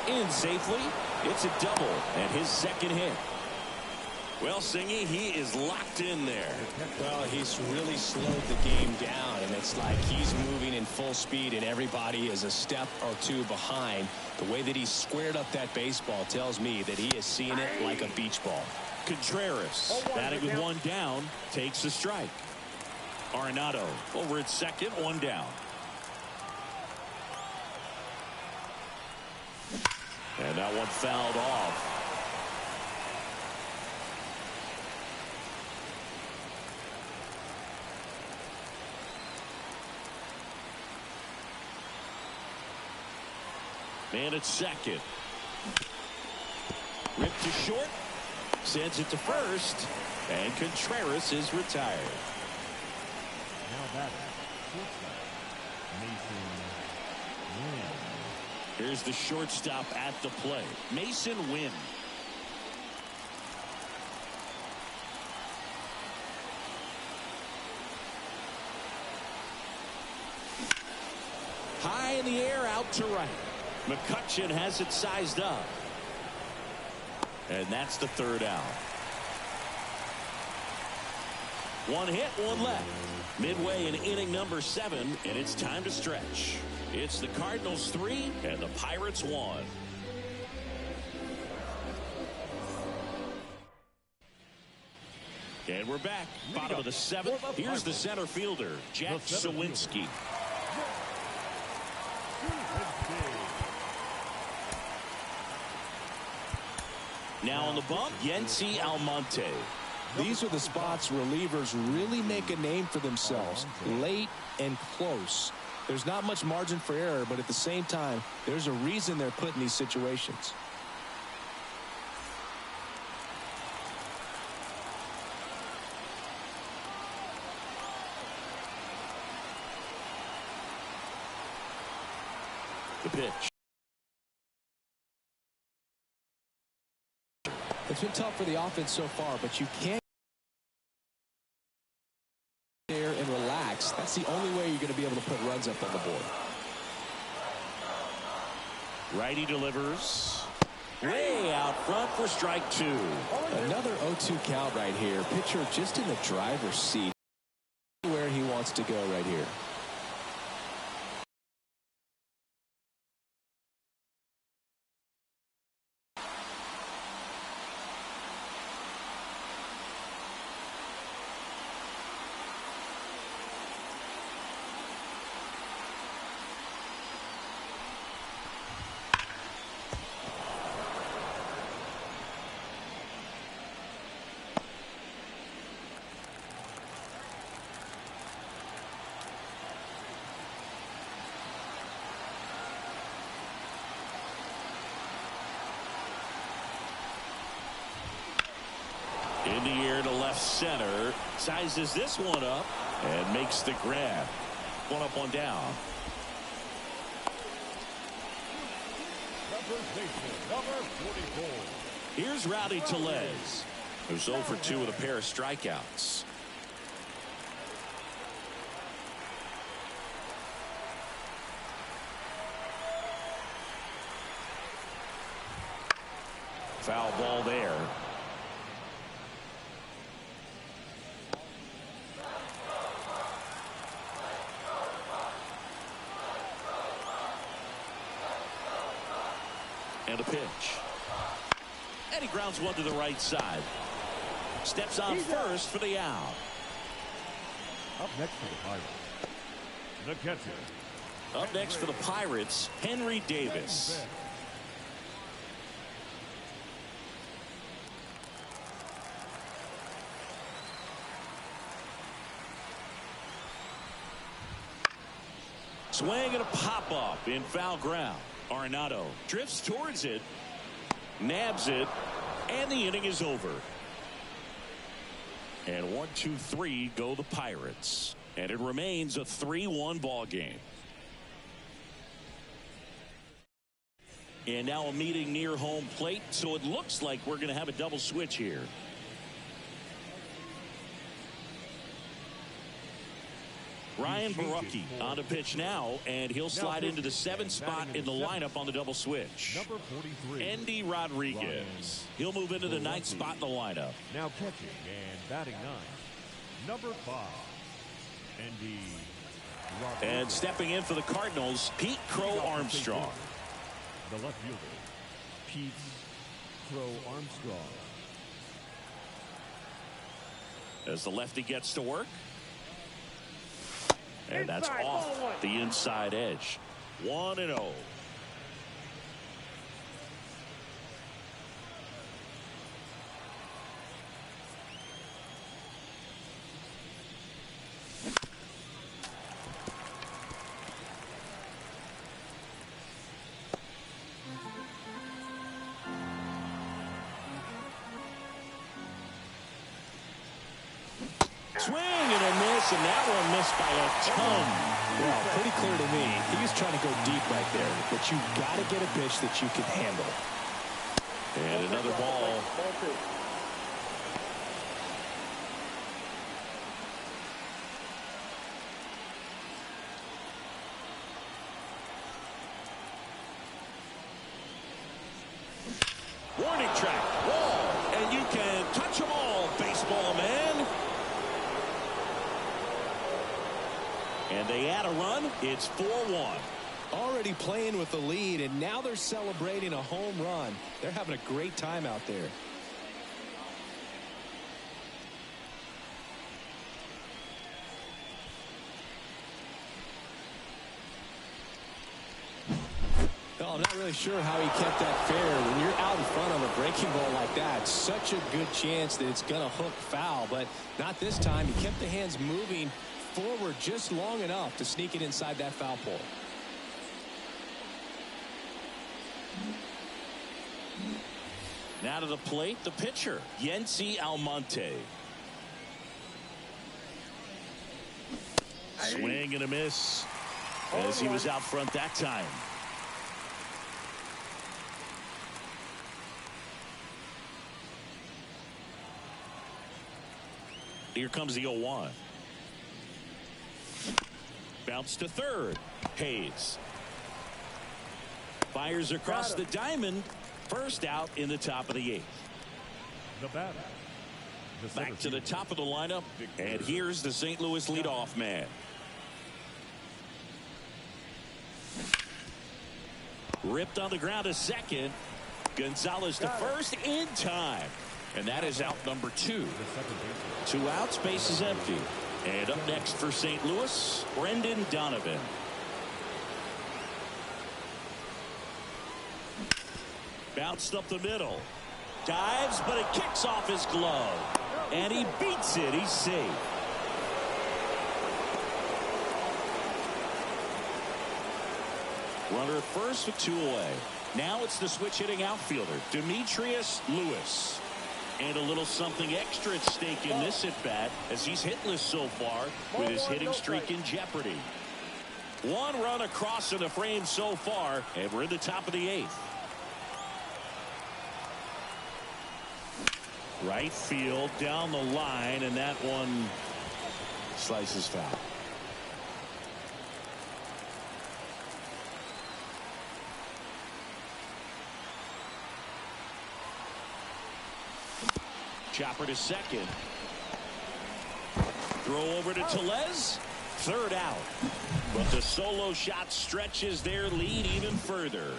A: In safely. It's a double and his second hit. Well, Singy, he is locked in there.
C: Well, he's really slowed the game down, and it's like he's moving in full speed, and everybody is a step or two behind. The way that he squared up that baseball tells me that he is seeing it like a beach ball.
A: Contreras, batting with one down, takes a strike. Arenado over at second, one down. And that one fouled off. Man at second. Ripped to short. Sends it to first. And Contreras is retired.
E: Now batting, shortstop, Mason Wynn.
A: Here's the shortstop at the plate. Mason Wynn. High in the air, out to right. McCutchen has it sized up. And that's the third out. One hit, one left. Midway in inning number 7, and it's time to stretch. It's the Cardinals 3 and the Pirates 1. And we're back. Bottom of the 7th. Here's the center fielder, Jack Sawinski. Now on the bump, Yency Almonte.
C: These are the spots relievers really make a name for themselves. Late and close. There's not much margin for error, but at the same time, there's a reason they're put in these situations.
A: The pitch.
C: It's been tough for the offense so far, but you can't there and relax. That's the only way you're going to be able to put runs up on the board.
A: Righty delivers. Way out front for strike 2.
C: Another 0-2 count right here. Pitcher just in the driver's seat. Where he wants to go right here.
A: In the air to left center. Sizes this one up and makes the grab. One up, one down.
E: Number 44.
A: Here's Rowdy Tellez, who's 0 for 2 with a pair of strikeouts. Foul ball there. And a pitch. And he grounds one to the right side. Steps on first for the out.
E: Up next for the Pirates, the catcher.
A: Up next for the Pirates, Henry Davis. Swing and a pop-up in foul ground. Arenado drifts towards it, nabs it, and the inning is over. And 1, 2, 3 go the Pirates. And it remains a 3-1 ball game. And now a meeting near home plate, so it looks like we're going to have a double switch here. Ryan Barucki on the pitch now, and he'll slide into the 7th spot in the lineup on the double switch.
E: Number 43.
A: Andy Rodriguez. He'll move into the 9th spot in the lineup.
E: Now catching and batting 9. Number 5. Andy Rodriguez.
A: And stepping in for the Cardinals, Pete Crow Armstrong.
E: The left fielder, Pete Crow Armstrong.
A: As the lefty gets to work. And that's off the inside edge. 1-0. Swing and a miss, and that one missed by a ton.
C: Well, pretty clear to me. He was trying to go deep right there, but you got to get a pitch that you can handle.
A: And another ball. Warning track, wall, and you can touch them all, baseball man. And they add a run. It's 4-1.
C: Already playing with the lead, and now they're celebrating a home run. They're having a great time out there. Well, I'm not really sure how he kept that fair. When you're out in front of a breaking ball like that, such a good chance that it's going to hook foul, but not this time. He kept the hands moving forward just long enough to sneak it inside that foul pole.
A: Now to the plate, the pitcher, Yency Almonte. Swing and a miss as he was out front that time. Here comes the 0-1. Bounce to third. Hayes fires across the diamond. First out in the top of the 8th.
E: The batter.
A: Back to the top of the lineup, and here's the St. Louis leadoff man. Ripped on the ground to second. Gonzalez to first in time. And that is out number 2. 2 outs, base is empty. And up next for St. Louis, Brendan Donovan. Bounced up the middle. Dives, but it kicks off his glove. And he beats it. He's safe. Runner at first with 2 away. Now it's the switch hitting outfielder, Demetrius Lewis. And a little something extra at stake in this at-bat as he's hitless so far with his hitting streak in jeopardy. 1 run across in the frame so far, and we're in the top of the 8th. Right field down the line, and that one slices foul. Chopper to second. Throw over to Tellez. Third out. But the solo shot stretches their lead even further.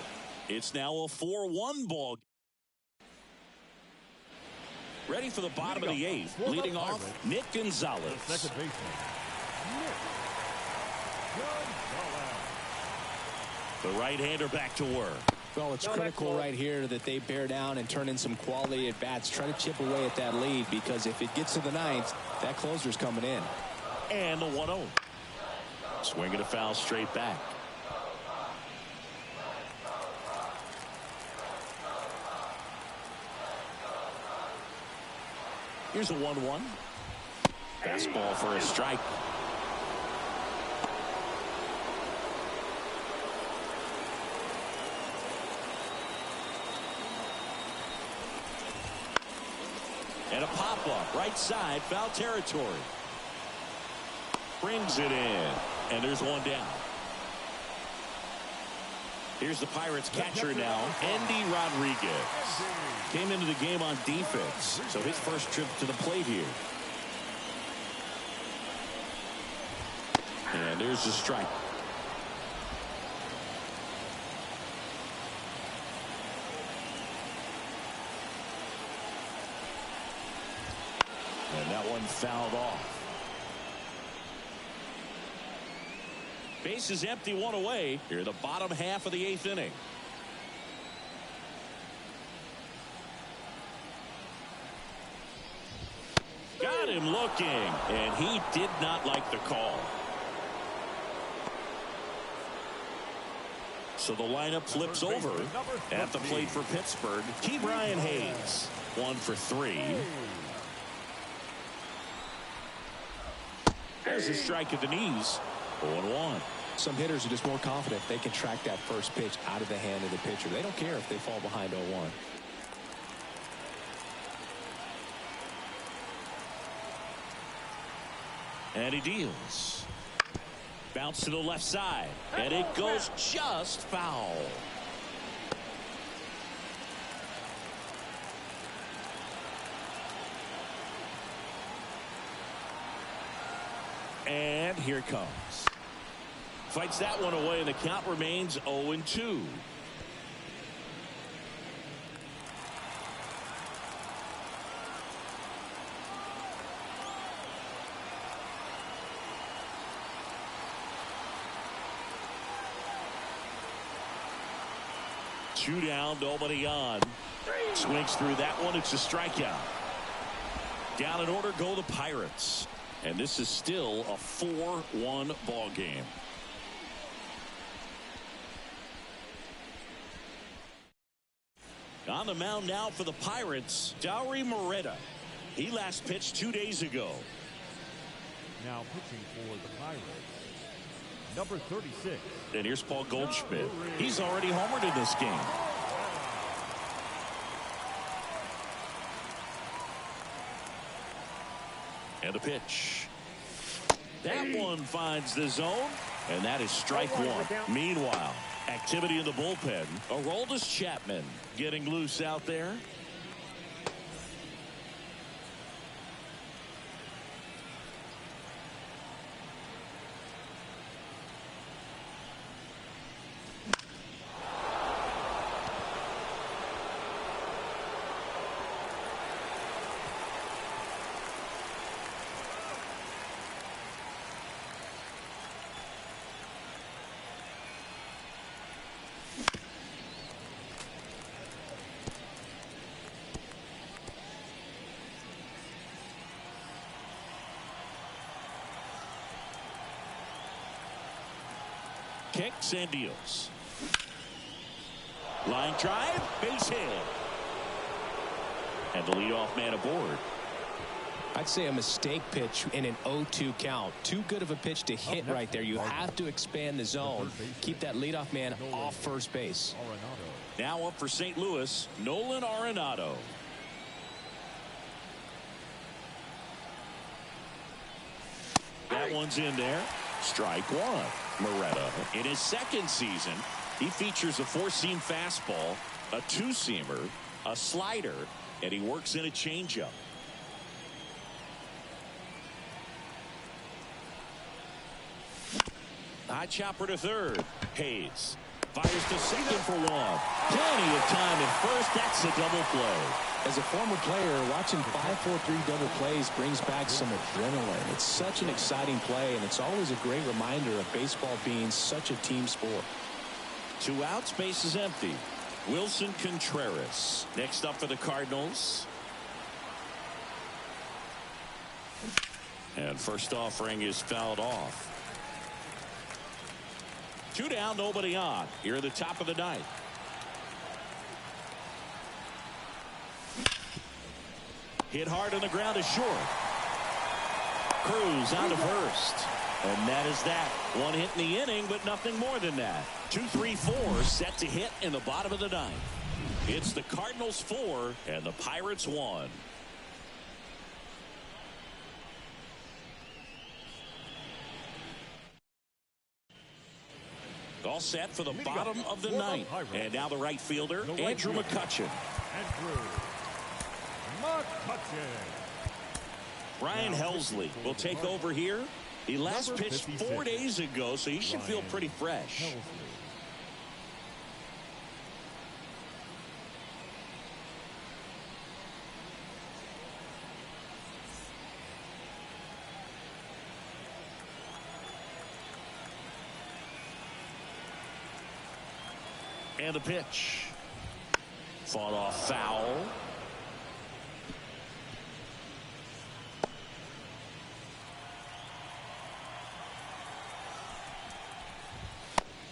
A: It's now a 4-1 ball. Ready for the bottom of the 8th. Leading off, Nick Gonzalez.
E: Second baseman, Nick Gonzalez.
A: The right-hander back to work.
C: Well, it's critical right here that they bear down and turn in some quality at bats. Try to chip away at that lead, because if it gets to the 9th, that closer's coming in.
A: And the 1-0. Swinging a foul straight back. Here's a 1-1. Fastball for a strike. And a pop-up right side, foul territory. Brings it in, and there's one down. Here's the Pirates catcher now, Andy Rodriguez. Came into the game on defense, so his first trip to the plate here. And there's the strike. And that one fouled off. Base is empty, one away. Here, the bottom half of the 8th inning. Got him looking, and he did not like the call. So the lineup flips over at the plate for Pittsburgh. Brian Hayes, 1 for 3. There's a strike at the knees. 0-1.
C: Some hitters are just more confident they can track that first pitch out of the hand of the pitcher. They don't care if they fall behind 0-1.
A: And he deals. Bounce to the left side, and it goes just foul. And here it comes. Fights that one away, and the count remains 0-2. Two down, nobody on. Swings through that one. It's a strikeout. Down in order go the Pirates. And this is still a 4-1 ball game. On the mound now for the Pirates, Dauri Moreta. He last pitched 2 days ago.
E: Now pitching for the Pirates, number 36.
A: And here's Paul Goldschmidt. He's already homered in this game. And a pitch. That one finds the zone, and that is strike one. Meanwhile, activity in the bullpen. Aroldis Chapman getting loose out there. Kicks and deals. Line drive, base hit. And the leadoff man aboard.
C: I'd say a mistake pitch in an 0-2 count. Too good of a pitch to hit right there. You have to expand the zone. Keep that leadoff man off first base.
A: Now up for St. Louis, Nolan Arenado. That one's in there. Strike one. Moreta, in his second season, he features a 4-seam fastball, a 2-seamer, a slider, and he works in a changeup. High chopper to third. Hayes fires to second for one. Plenty of time at first. That's a double play.
C: As a former player, watching 5-4-3 double plays brings back some adrenaline. It's such an exciting play, and it's always a great reminder of baseball being such a team sport.
A: 2 outs, base is empty. Wilson Contreras next up for the Cardinals. And first offering is fouled off. Two down, nobody on. Here at the top of the ninth. Hit hard on the ground is short. Cruz on to first. And that is that. One hit in the inning, but nothing more than that. 2, 3, 4 set to hit in the bottom of the ninth. It's the Cardinals 4 and the Pirates 1. All set for the bottom of the ninth. And now the right fielder, Andrew McCutchen. Brian Helsley will take over here. He last pitched 4 days ago, so he should feel pretty fresh. And the pitch. Fought off foul.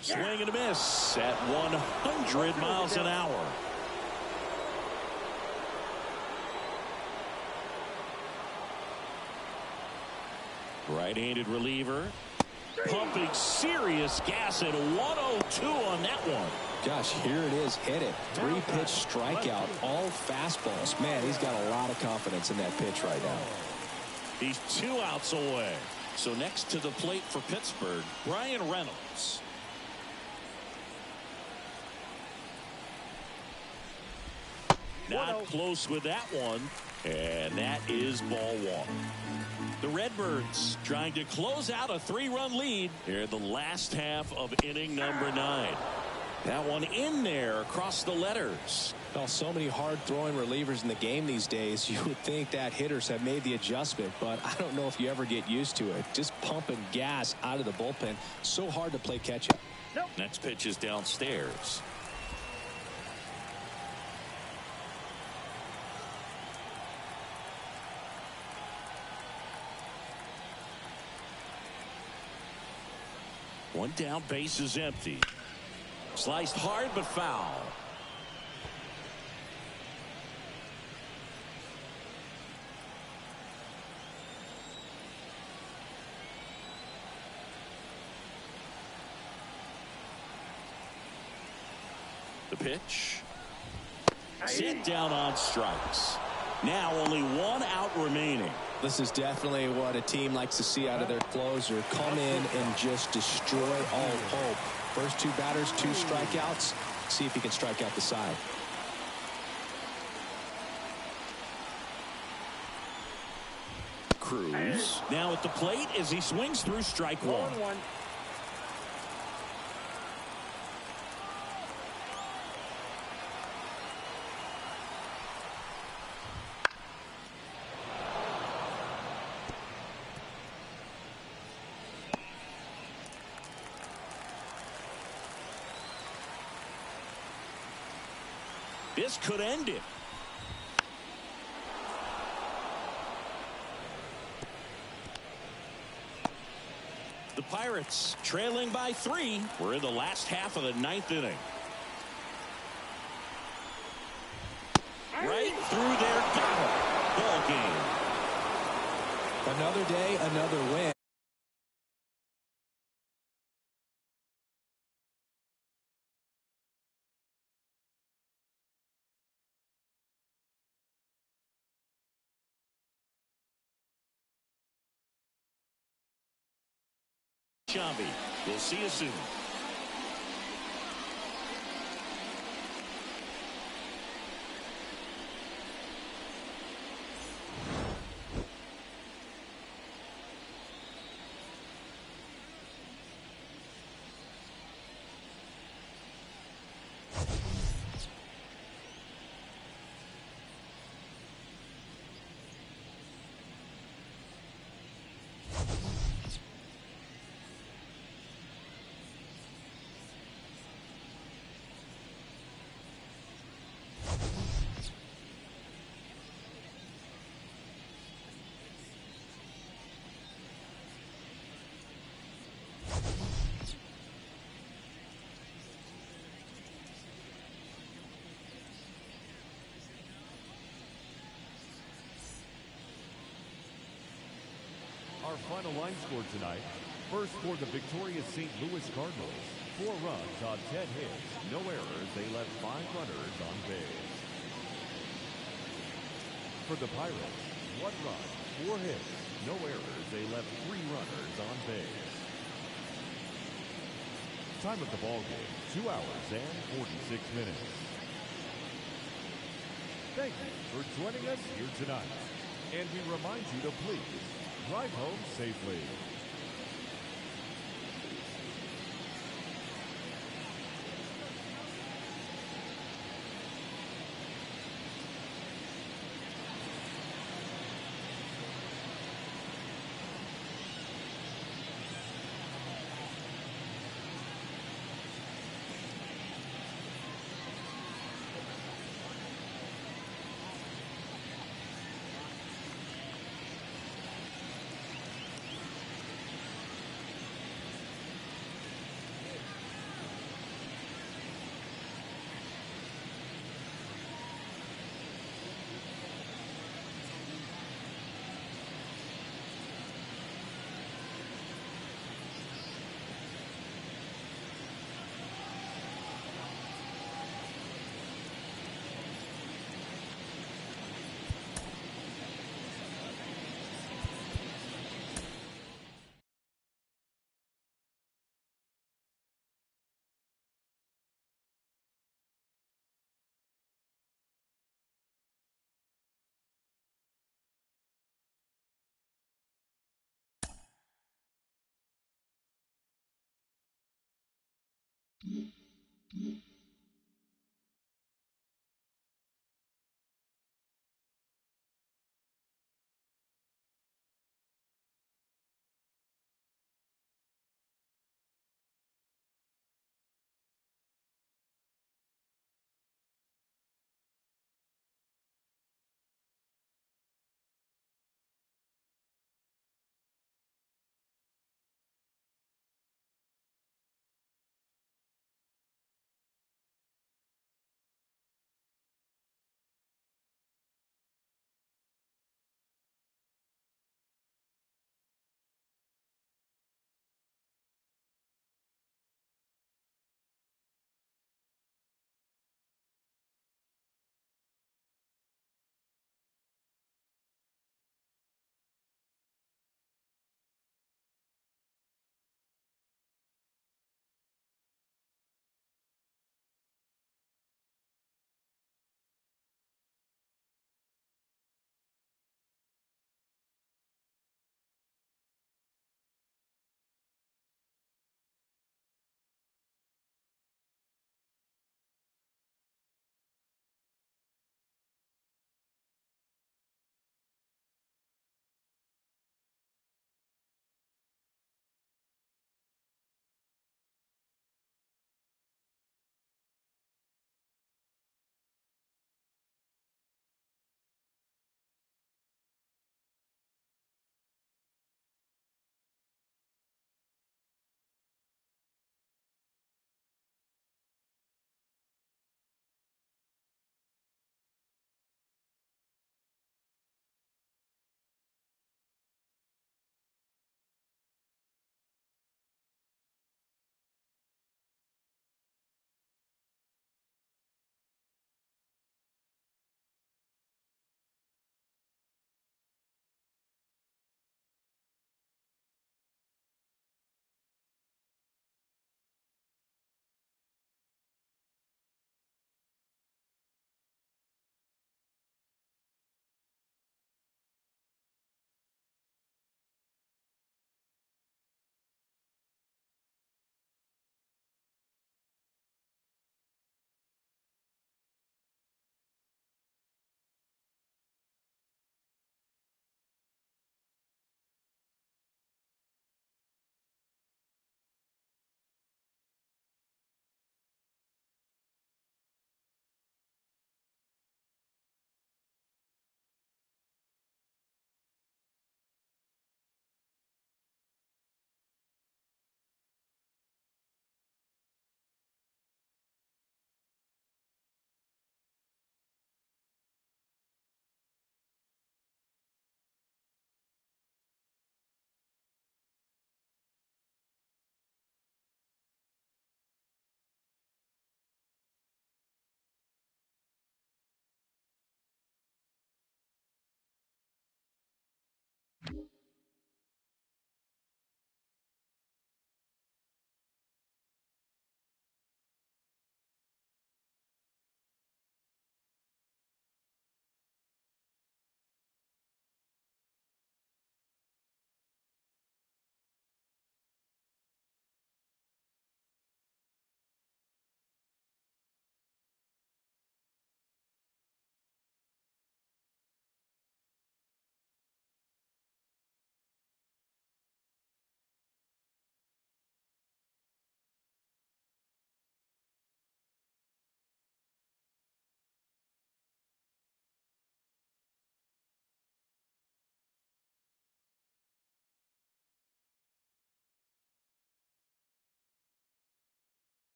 A: Swing and a miss at 100 miles an hour. Right-handed reliever. Pumping serious gas at 102 on that one.
C: Gosh, here it is. Hit it. 3-pitch strikeout. All fastballs. Man, he's got a lot of confidence in that pitch right now.
A: He's 2 outs away. So next to the plate for Pittsburgh, Brian Reynolds. Not close with that one. And that is ball 1. The Redbirds trying to close out a 3-run lead here in the last half of inning number 9. That one in there across the letters.
C: Well, so many hard-throwing relievers in the game these days. You would think that hitters have made the adjustment, but I don't know if you ever get used to it. Just pumping gas out of the bullpen. So hard to play catch-up.
A: Nope. Next pitch is downstairs. One down, base is empty. Sliced hard but foul. The pitch. Sit down on strikes. Now only 1 out remaining.
C: This is definitely what a team likes to see out of their closer. Come in and just destroy all hope. First 2 batters, 2 strikeouts. See if he can strike out the side.
A: Cruz now at the plate as he swings through strike 1. This could end it. The Pirates trailing by 3. We're in the last half of the 9th inning. Right through their ball game.
C: Another day, another win.
A: We'll see you soon.
E: Our final line score tonight. First for the victorious St. Louis Cardinals. 4 runs on 10 hits. No errors. They left 5 runners on base. For the Pirates, 1 run, 4 hits. No errors. They left 3 runners on base. Time of the ball game, 2 hours and 46 minutes. Thank you for joining us here tonight. And we remind you to please drive home safely.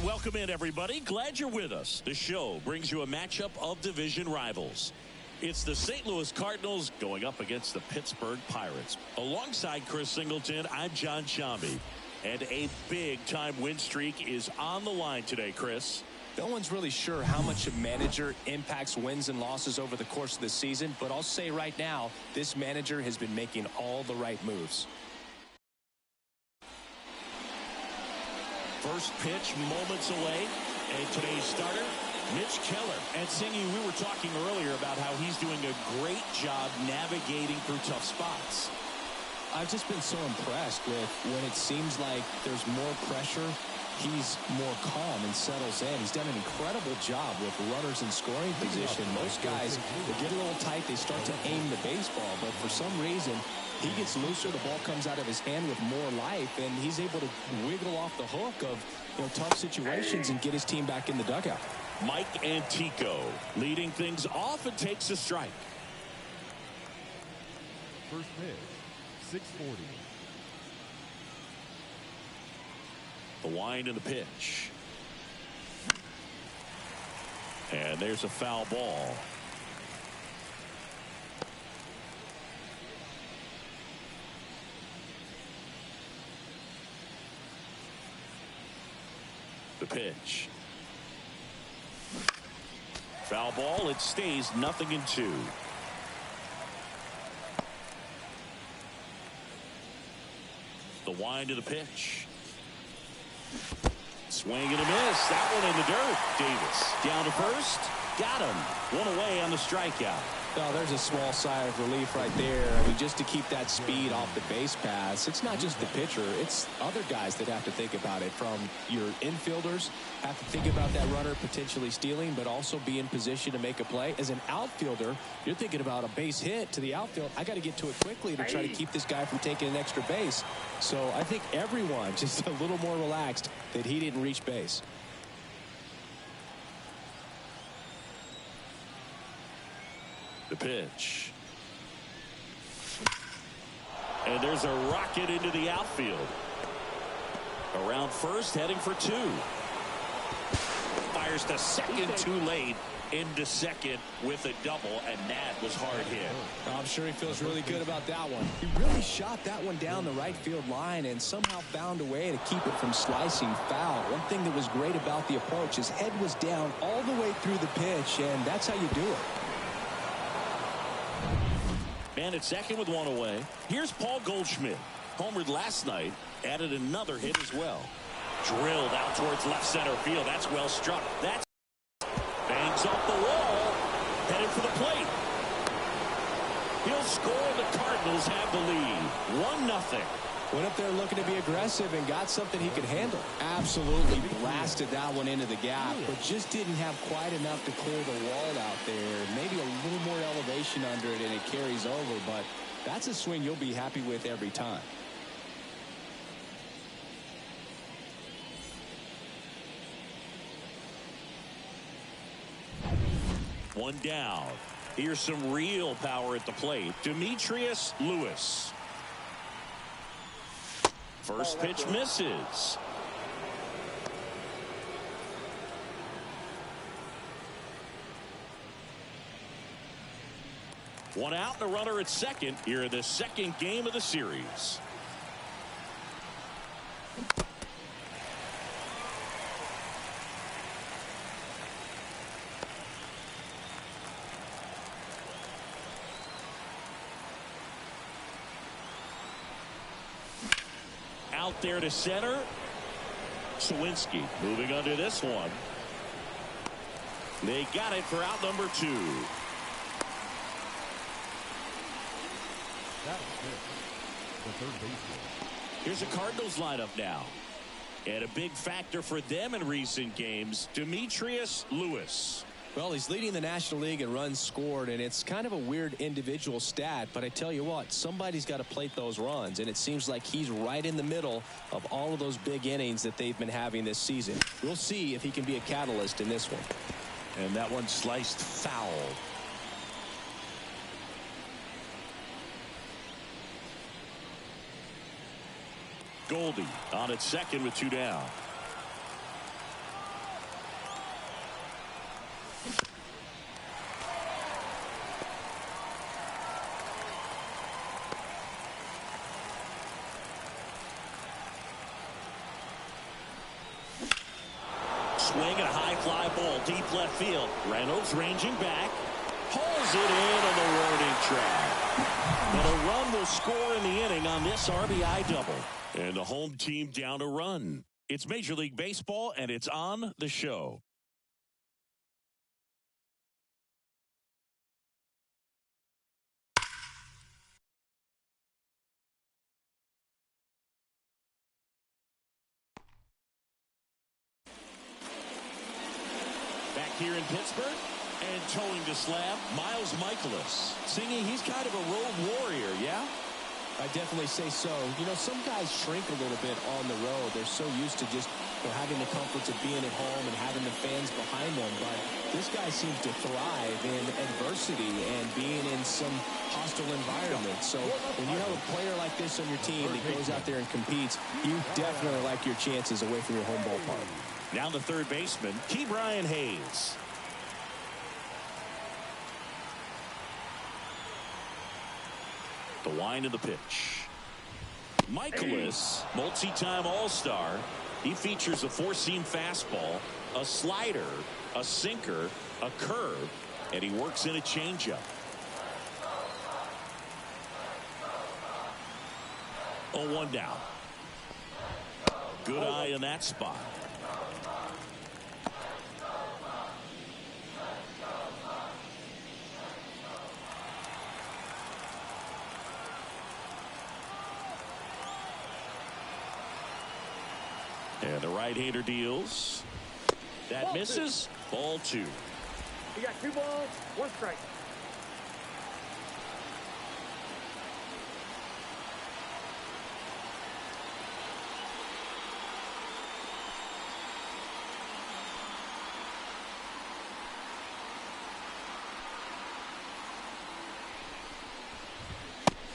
A: Welcome in, everybody. Glad you're with us. The show brings you a matchup of division rivals. It's the St. Louis Cardinals going up against the Pittsburgh Pirates. Alongside Chris Singleton, I'm John Chambi. And a big-time win streak is on the line today, Chris.
C: No one's really sure how much a manager impacts wins and losses over the course of the season, but I'll say right now, this manager has been making all the right moves.
A: First pitch moments away, and today's starter, Mitch Keller.
C: And Singy, we were talking earlier about how he's doing a great job navigating through tough spots. I've just been so impressed with when it seems like there's more pressure, he's more calm and settles in. He's done an incredible job with runners in scoring position. Most guys, they get a little tight, they start to aim the baseball, but for some reason, he gets looser, the ball comes out of his hand with more life, and he's able to wiggle off the hook of tough situations and get his team back in the dugout.
A: Mike Antico leading things off and takes a strike.
E: First pitch, 640.
A: The wind and the pitch. And there's a foul ball. The pitch. Foul ball. It stays 0-2. The wind of the pitch. Swing and a miss. That one in the dirt. Davis down to first. Got him. One away on the strikeout.
C: Oh, there's a small sigh of relief right there. I mean, just to keep that speed off the base pass. It's not just the pitcher. It's other guys that have to think about it. From your infielders have to think about that runner potentially stealing, but also be in position to make a play. As an outfielder, you're thinking about a base hit to the outfield. I got to get to it quickly to try to keep this guy from taking an extra base. So I think everyone just a little more relaxed that he didn't reach base.
A: The pitch. And there's a rocket into the outfield. Around first, heading for two. Fires to second too late. Into second with a double, and that was hard hit.
C: I'm sure he feels really good about that one. He really shot that one down the right field line and somehow found a way to keep it from slicing foul. One thing that was great about the approach, his head was down all the way through the pitch, and that's how you do it.
A: Man at second with one away. Here's Paul Goldschmidt. Homered last night. Added another hit as well. Drilled out towards left center field. That's well struck. That's bangs off the wall. Headed for the plate. He'll score. The Cardinals have the lead. 1-0.
C: Went up there looking to be aggressive and got something he could handle. Absolutely blasted that one into the gap, but just didn't have quite enough to clear the wall out there. Maybe a little more elevation under it and it carries over, but that's a swing you'll be happy with every time.
A: One down. Here's some real power at the plate. ST.LOUIS. First pitch misses. One out and a runner at second here in the second game of the series. Out there to center. Sawinski moving under this one. They got it for out number 2.
E: That is the third baseman.
A: Here's a Cardinals lineup now. And a big factor for them in recent games, ST.LOUIS.
C: Well, he's leading the National League in runs scored, and it's kind of a weird individual stat, but I tell you what, somebody's got to plate those runs, and it seems like he's right in the middle of all of those big innings that they've been having this season. We'll see if he can be a catalyst in this one.
A: And that one sliced foul. Goldie on at second with 2 down. Swing and a high fly ball deep left field. Reynolds ranging back. Pulls it in on the warning track. And a run will score in the inning on this RBI double. And the home team down a run. It's Major League Baseball, and it's on the show. Back here in Pittsburgh, and towing the slab, Miles Michaelis. Singing, he's kind of a road warrior, yeah?
C: I definitely say so. You know, some guys shrink a little bit on the road. They're so used to just having the comforts of being at home and having the fans behind them. But this guy seems to thrive in adversity and being in some hostile environment. So when you have a player like this on your team that goes out there and competes, you definitely like your chances away from your home ballpark.
A: Now the third baseman, Ke'Bryan Hayes. The wind of the pitch. Michaelis, multi-time All-Star. He features a four-seam fastball, a slider, a sinker, a curve, and he works in a changeup. 0-1 down. Good eye in that spot. And the right-hander deals. That misses. Ball 2.
D: You got 2 balls, 1 strike.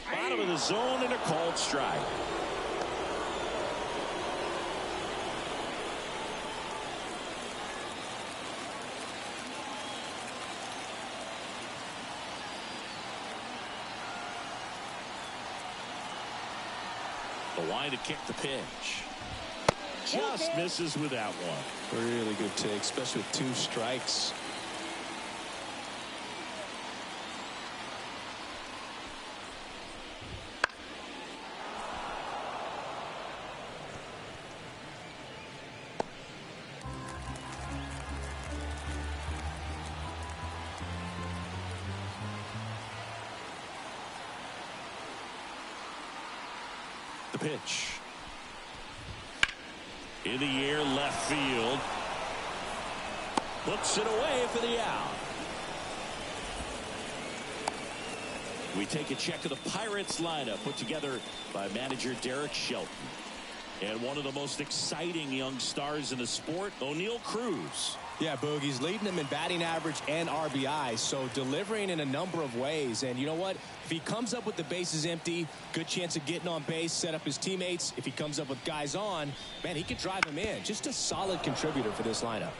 A: Bottom of the zone and a called strike. The line to kick the pitch. Just misses with that one.
C: Really good take, especially with 2 strikes.
A: The pitch. In the air, left field. Puts it away for the out. We take a check of the Pirates lineup put together by manager Derek Shelton. And one of the most exciting young stars in the sport, O'Neal Cruz.
C: Yeah, Boogie's leading them in batting average and RBI, so delivering in a number of ways. And you know what? If he comes up with the bases empty, good chance of getting on base, set up his teammates. If he comes up with guys on, man, he could drive them in. Just a solid contributor for this lineup.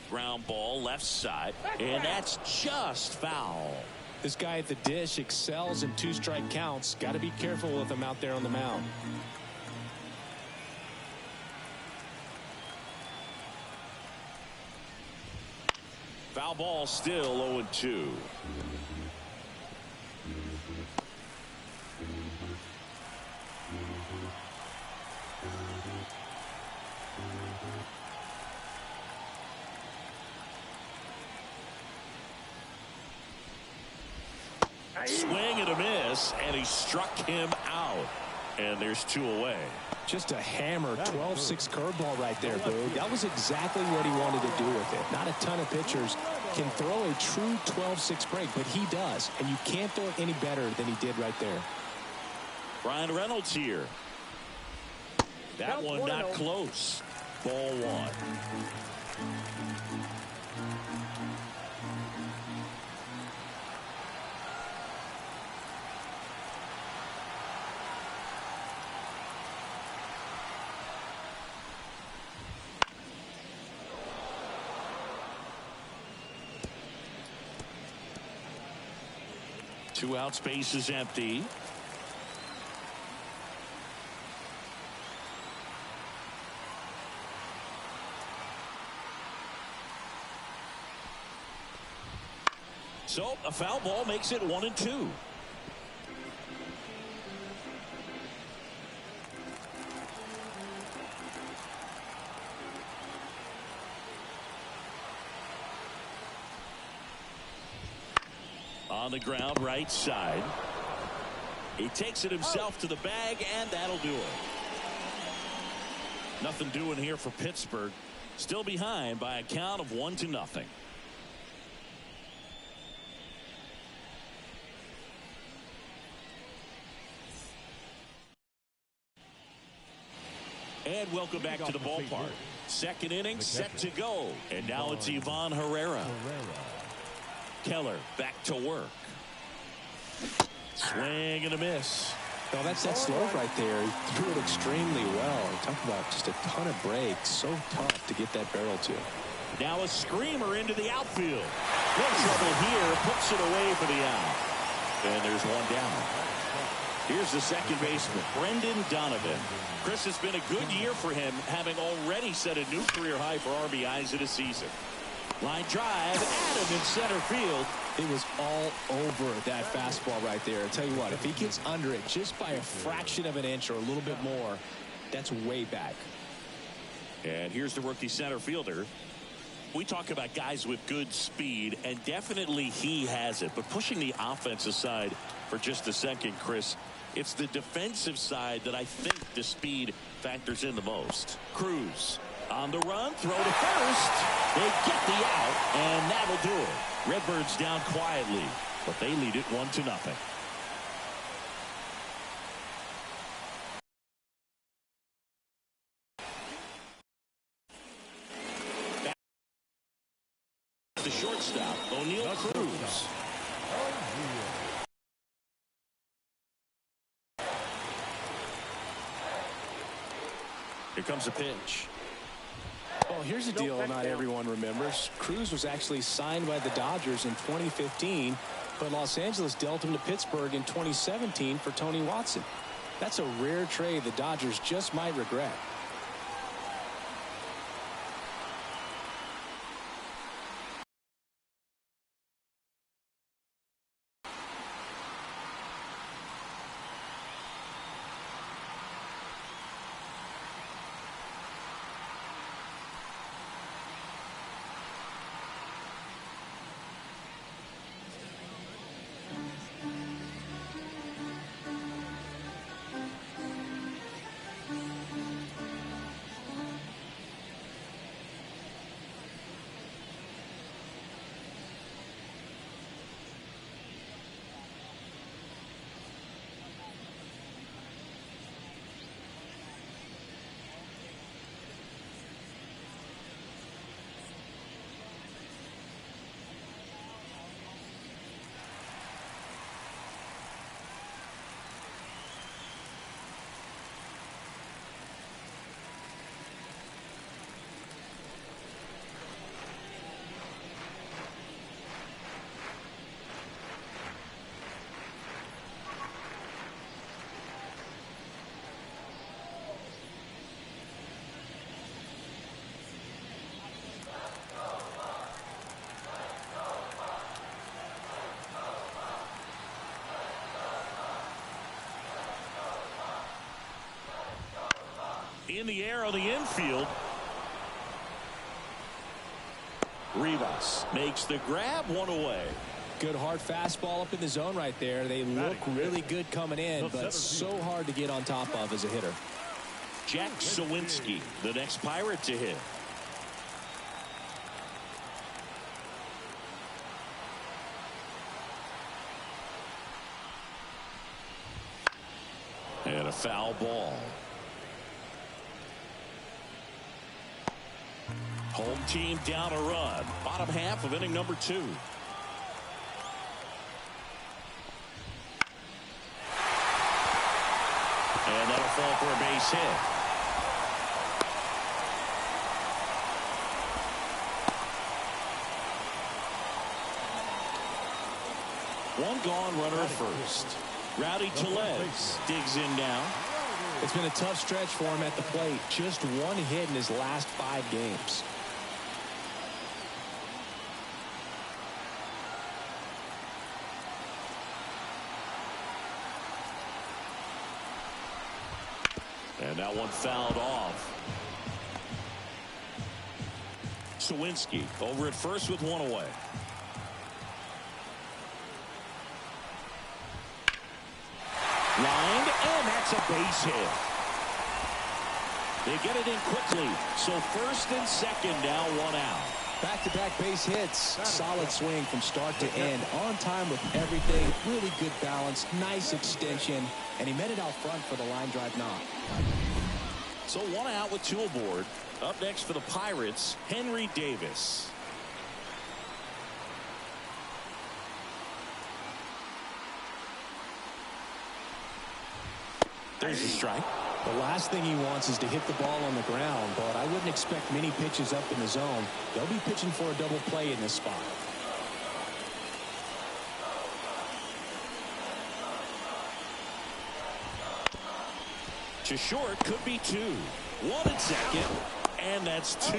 A: Ground ball left side, and that's just foul.
C: This guy at the dish excels in 2-strike counts. Got to be careful with him out there on the mound.
A: Foul ball, still 0-2. Swing and a miss, and he struck him out. And there's 2 away.
C: Just a hammer 12-6 curveball right there, Boog. That was exactly what he wanted to do with it. Not a ton of pitchers can throw a true 12-6 break, but he does. And you can't throw it any better than he did right there.
A: Ryan Reynolds here. That one not close. Ball 1. Two out, space is empty. So a foul ball makes it 1-2. On the ground, right side. He takes it himself to the bag, and that'll do it. Nothing doing here for Pittsburgh. Still behind by a count of 1-0. And welcome back to the ballpark. Second inning set to go. And now it's Ivan Herrera. Keller back to work. Swing and a miss.
C: Well, that's that slope right there. He threw it extremely well. Talk about just a ton of breaks. So tough to get that barrel to.
A: Now a screamer into the outfield. No trouble here. Puts it away for the out. And there's one down. Here's the second baseman, Brendan Donovan. Chris, it's been a good year for him, having already set a new career high for RBIs in a season. Line drive, Adam in center field.
C: It was all over that fastball right there. I tell you what, if he gets under it just by a fraction of an inch or a little bit more, that's way back.
A: And here's the rookie center fielder. We talk about guys with good speed, and definitely he has it. But pushing the offense aside for just a second, Chris, it's the defensive side that I think the speed factors in the most. Cruz on the run, throw to first. They get the out, and that'll do it. Redbirds down quietly, but they lead it 1-0. The shortstop, O'Neal Cruz. Here comes a pitch.
C: Well, here's a deal not everyone remembers. Cruz was actually signed by the Dodgers in 2015, but Los Angeles dealt him to Pittsburgh in 2017 for Tony Watson. That's a rare trade the Dodgers just might regret.
A: In the air on the infield. Rivas makes the grab, one away.
C: Good hard fastball up in the zone right there. They look really good coming in, but so hard to get on top of as a hitter.
A: Jack Sawinski, the next Pirate to hit. And a foul ball. Home team down a run. Bottom half of inning number 2. And that'll fall for a base hit. One gone, runner at first. Rowdy Tellez digs in now.
C: It's been a tough stretch for him at the plate. Just one hit in his last 5 games.
A: And that one fouled off. Sawinski over at first with one away. Lined, and that's a base hit. They get it in quickly. So first and second now, one out.
C: Back-to-back base hits. Solid swing from start to end. On time with everything. Really good balance. Nice extension. And he met it out front for the line drive knock.
A: So 1 out with 2 aboard. Up next for the Pirates, Henry Davis. There's a strike.
C: The last thing he wants is to hit the ball on the ground, but I wouldn't expect many pitches up in the zone. They'll be pitching for a double play in this spot.
A: To short, could be 2. 1 at second, and that's 2.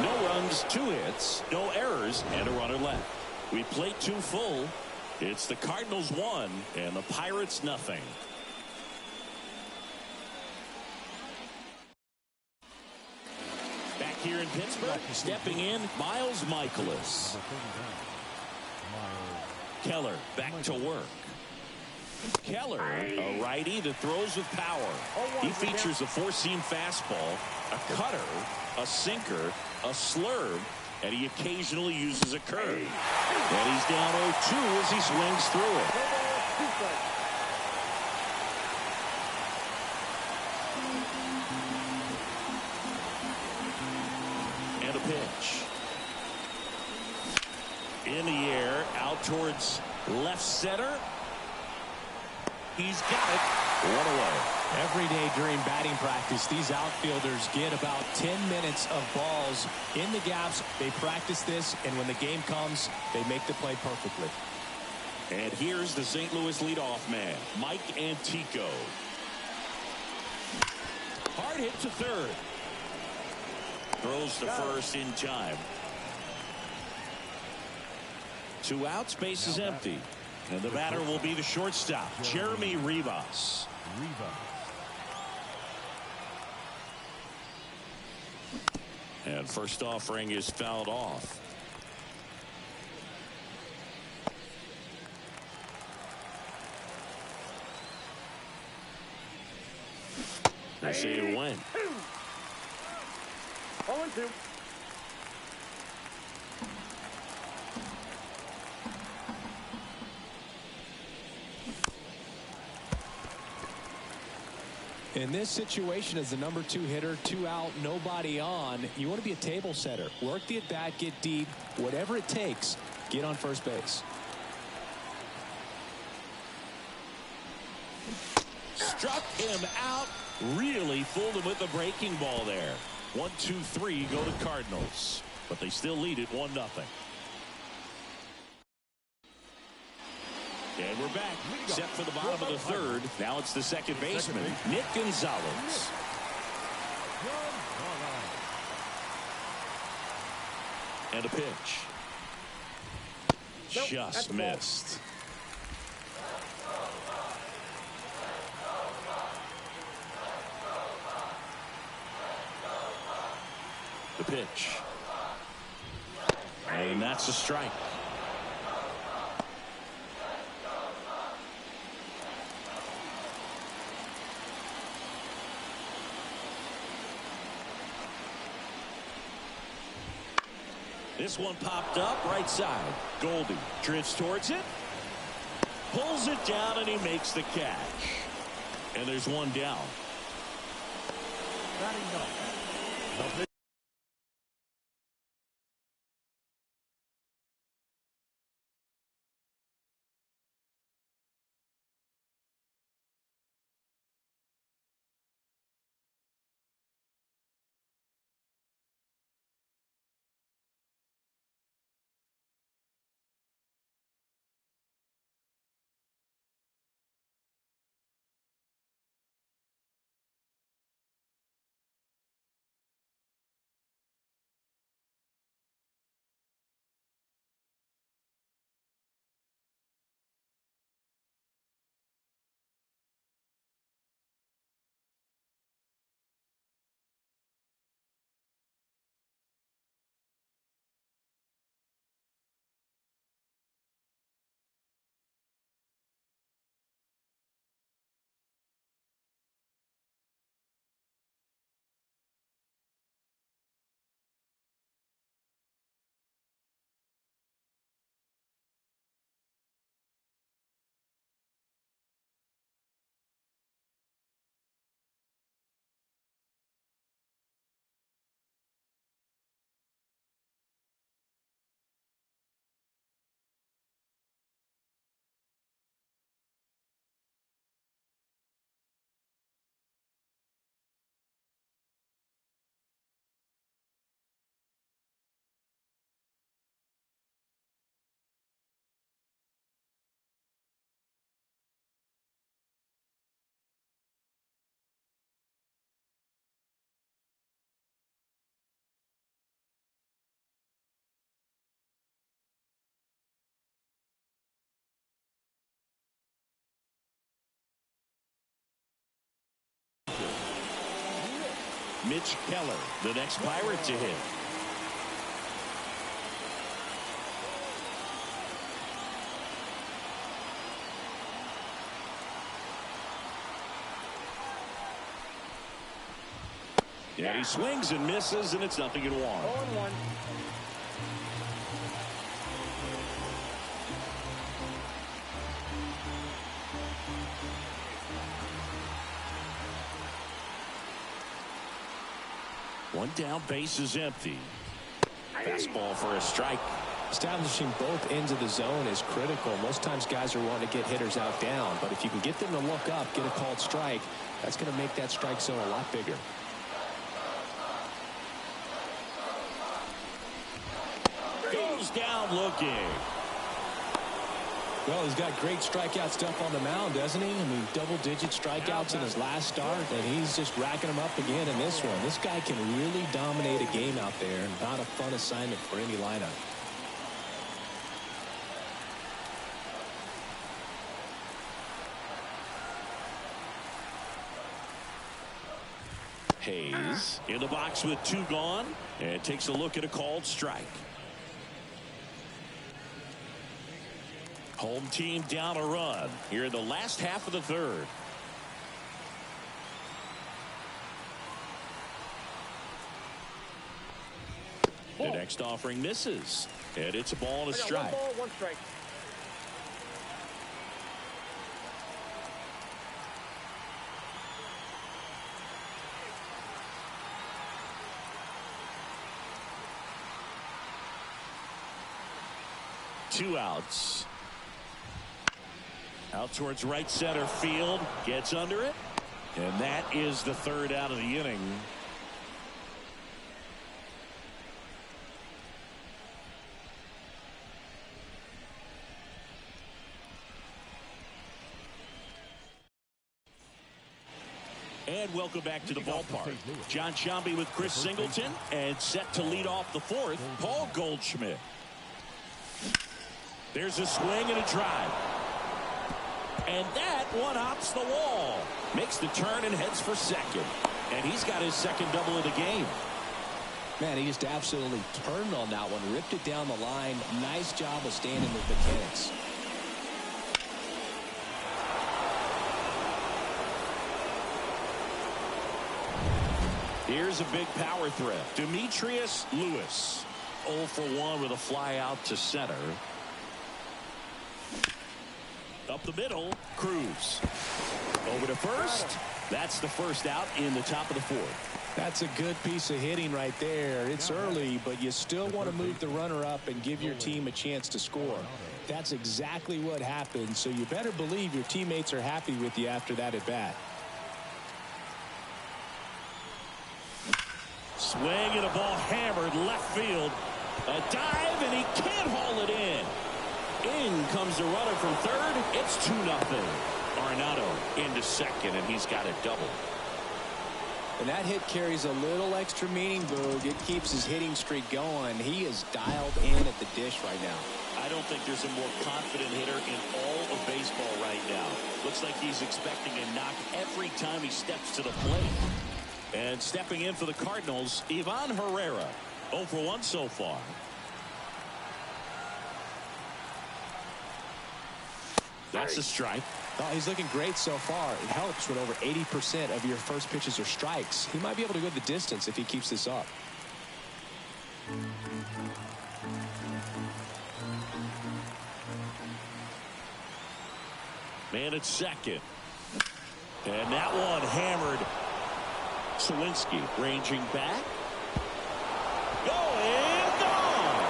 A: No runs, 2 hits, no errors, and a runner left. We played 2 full. It's the Cardinals 1 and the Pirates nothing. Back here in Pittsburgh, stepping in, Miles Michaelis. Keller back to work. Keller, a righty that throws with power. He features a 4-seam fastball, a cutter, a sinker, a slurve, and he occasionally uses a curve. And he's down 0-2 as he swings through it. And a pitch. In the air, out towards left center. He's got it. 1 away.
C: Every day during batting practice, these outfielders get about 10 minutes of balls in the gaps. They practice this, and when the game comes, they make the play perfectly.
A: And here's the St. Louis leadoff man, Mike Antico. Hard hit to third. Throws to first in time. 2 outs, base is empty. And the batter will be the shortstop, Jeremy Rivas. And first offering is fouled off. They say it went.
D: 0-2.
C: In this situation, as the number 2 hitter, 2 out, nobody on, you want to be a table setter. Work the at-bat, get deep, whatever it takes, get on first base.
A: Struck him out. Really fooled him with the breaking ball there. 1, 2, 3 go to Cardinals. But they still lead it 1-0. And we're back, set for the bottom of the third. Now it's the second baseman, Nick Gonzalez. And a pitch. Just missed. The pitch. And that's a strike. This one popped up right side. Goldie drifts towards it, pulls it down, and he makes the catch. And there's 1 down. Mitch Keller, the next Pirate to hit. Yeah, he swings and misses, and it's 0-1.
D: 0-1.
A: One down, base is empty. Fastball for a strike.
C: Establishing both ends of the zone is critical. Most times guys are wanting to get hitters out down, but if you can get them to look up, get a called strike, that's going to make that strike zone a lot bigger.
A: Goes down looking.
C: Well, he's got great strikeout stuff on the mound, doesn't he? I mean, double-digit strikeouts in his last start, and he's just racking them up again in this one. This guy can really dominate a game out there. Not a fun assignment for any lineup.
A: Hayes in the box with 2 gone, and takes a look at a called strike. Home team down a run here in the last half of the 3rd. The next offering misses, and it's a ball and a strike.
D: 1 ball, 1 strike.
A: Two outs. Out towards right center field. Gets under it. And that is the 3rd out of the inning. And welcome back to the ballpark. John Sciambi with Chris Singleton. And set to lead off the 4th, Paul Goldschmidt. There's a swing and a drive. And that one hops the wall. Makes the turn and heads for second. And he's got his 2nd double of the game.
C: Man, he just absolutely turned on that one. Ripped it down the line. Nice job of standing with mechanics.
A: Here's a big power threat. ST.LOUIS. 0 for 1 with a fly out to center. Up the middle, Cruz. Over to first. That's the 1st out in the top of the 4th.
C: That's a good piece of hitting right there. It's early, but you still want to move the runner up and give your team a chance to score. That's exactly what happened, so you better believe your teammates are happy with you after that at bat.
A: Swing and a ball hammered left field. A dive, and he can't haul it in. In comes the runner from 3rd. It's 2-0. Arenado into 2nd, and he's got a double.
C: And that hit carries a little extra meaning, Boog. It keeps his hitting streak going. He is dialed in at the dish right now.
A: I don't think there's a more confident hitter in all of baseball right now. Looks like he's expecting a knock every time he steps to the plate. And stepping in for the Cardinals, Ivan Herrera. 0 for 1 so far. That's a strike.
C: Oh, he's looking great so far. It helps when over 80% of your first pitches are strikes. He might be able to go the distance if he keeps this up.
A: Man at 2nd. And that one hammered. Sawinski ranging back. Going gone.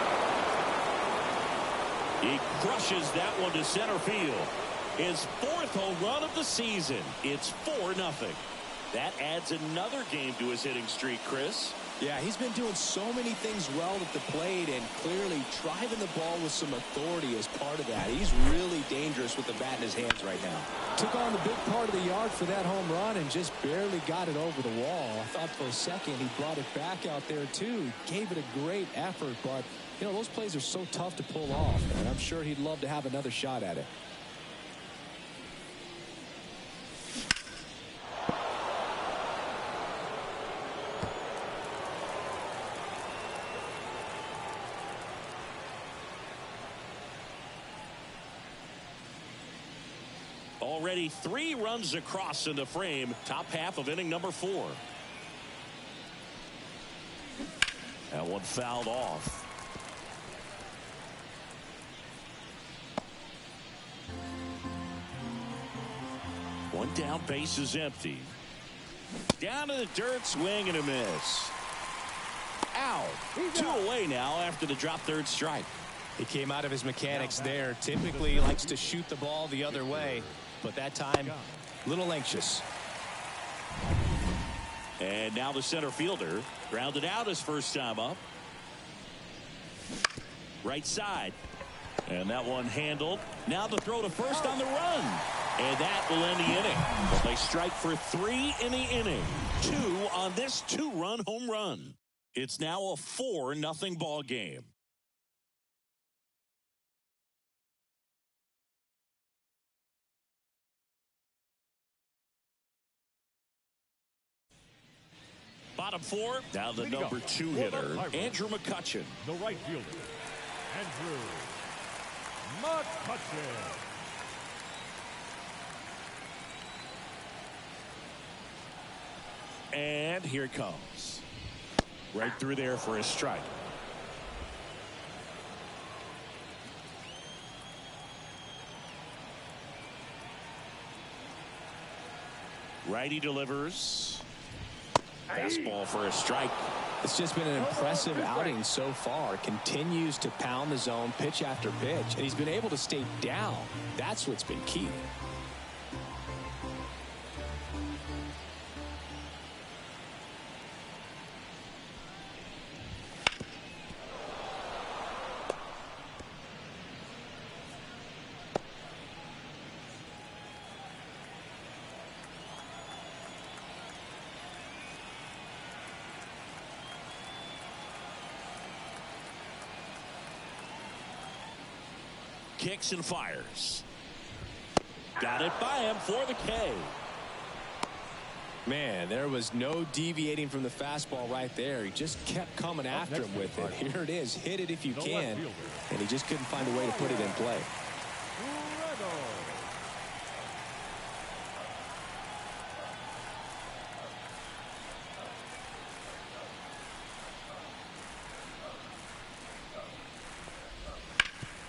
A: He crushes that one to center field. His 4th home run of the season. It's 4-0. That adds another game to his hitting streak, Chris.
C: Yeah, he's been doing so many things well at the plate, and clearly driving the ball with some authority as part of that. He's really dangerous with the bat in his hands right now. Took on the big part of the yard for that home run and just barely got it over the wall. I thought for a second he brought it back out there too. Gave it a great effort, but you know, those plays are so tough to pull off, and I'm sure he'd love to have another shot at it.
A: Already 3 runs across in the frame. Top half of inning number 4. That one fouled off. One down, base is empty. Down to the dirt, swing and a miss. Out. 2 away now after the drop third strike.
C: He came out of his mechanics there. Typically likes to shoot the ball the other way, but that time a little anxious.
A: And now the center fielder grounded out his first time up. Right side. And that one handled. Now the throw to first on the run. And that will end the inning. But they strike for 3 in the inning. 2 on this 2-run home run. It's now a 4-0 ball game. Bottom 4, now the number 2 hitter, Andrew McCutchen.
E: The right fielder, Andrew McCutchen.
A: And here it comes. Right through there for a strike. Righty delivers. Fastball for a strike.
C: It's just been an impressive outing so far. Continues to pound the zone pitch after pitch, and he's been able to stay down. That's what's been key.
A: Kicks and fires. Got it by him for the K.
C: Man, there was no deviating from the fastball right there. He just kept coming after him with it. Here it is. Hit it if you can. And he just couldn't find a way to put it in play.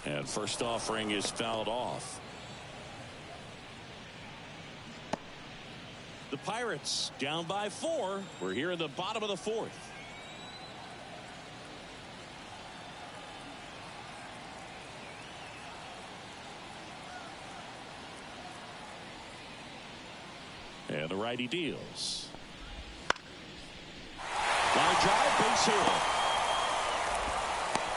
A: And first offering is fouled off. The Pirates down by 4. We're here in the bottom of the 4th. And the righty deals. Line drive, base hit.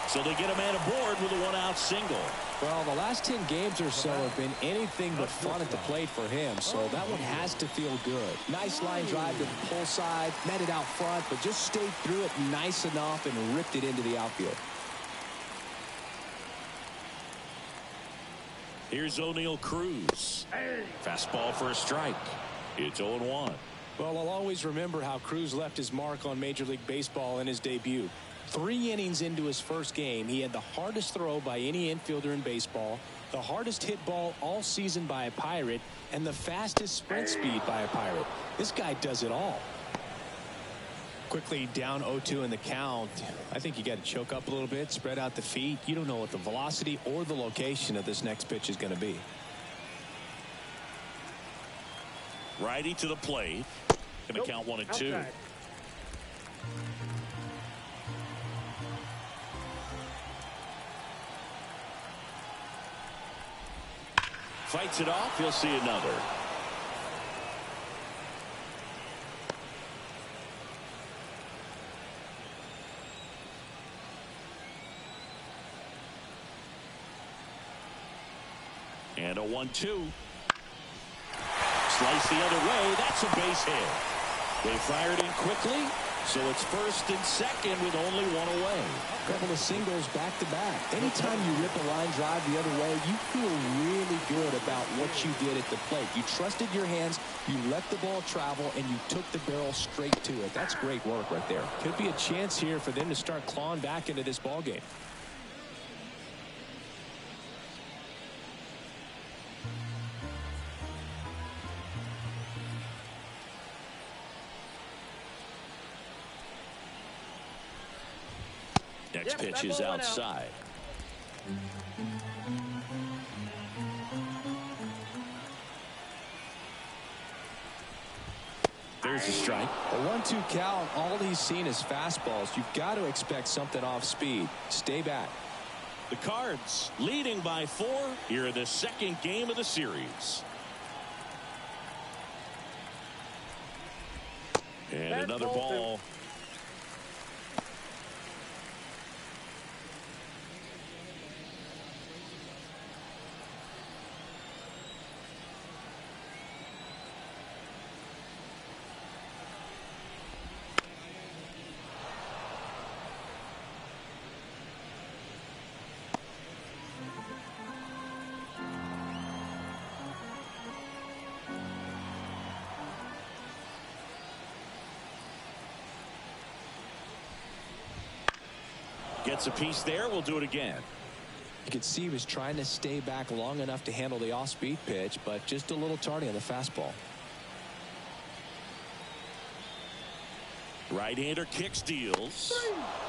A: So they get a man aboard with a 1-out single.
C: Well, the last 10 games or so have been anything but fun at the plate for him, so that one has to feel good. Nice line drive to the pull side, met it out front, but just stayed through it nice enough and ripped it into the outfield.
A: Here's O'Neal Cruz. Fastball for a strike. It's 0-1.
C: Well, I'll always remember how Cruz left his mark on Major League Baseball in his debut. 3 innings into his first game, he had the hardest throw by any infielder in baseball, the hardest hit ball all season by a Pirate, and the fastest sprint speed by a Pirate. This guy does it all. Quickly down 0-2 in the count. I think you got to choke up a little bit, spread out the feet. You don't know what the velocity or the location of this next pitch is going to be.
A: Righty to the plate. Going to count 1-2.
D: Outside.
A: Fights it off. He'll see another. And a 1-2. Slice the other way. That's a base hit. They fired in quickly, so it's first and second with only 1 away.
C: Couple of singles back to back. Anytime you rip a line drive the other way, you feel really good about what you did at the plate. You trusted your hands, you let the ball travel, and you took the barrel straight to it. That's great work right there. Could be a chance here for them to start clawing back into this ball game.
A: Next pitch is outside. There's a strike.
C: A 1-2 count. All he's seen is fastballs. You've got to expect something off speed. Stay back.
A: The Cards leading by 4 here in the second game of the series. And another ball. Gets a piece there. We'll do it again.
C: You could see he was trying to stay back long enough to handle the off-speed pitch, but just a little tardy on the fastball.
A: Right-hander kicks, deals,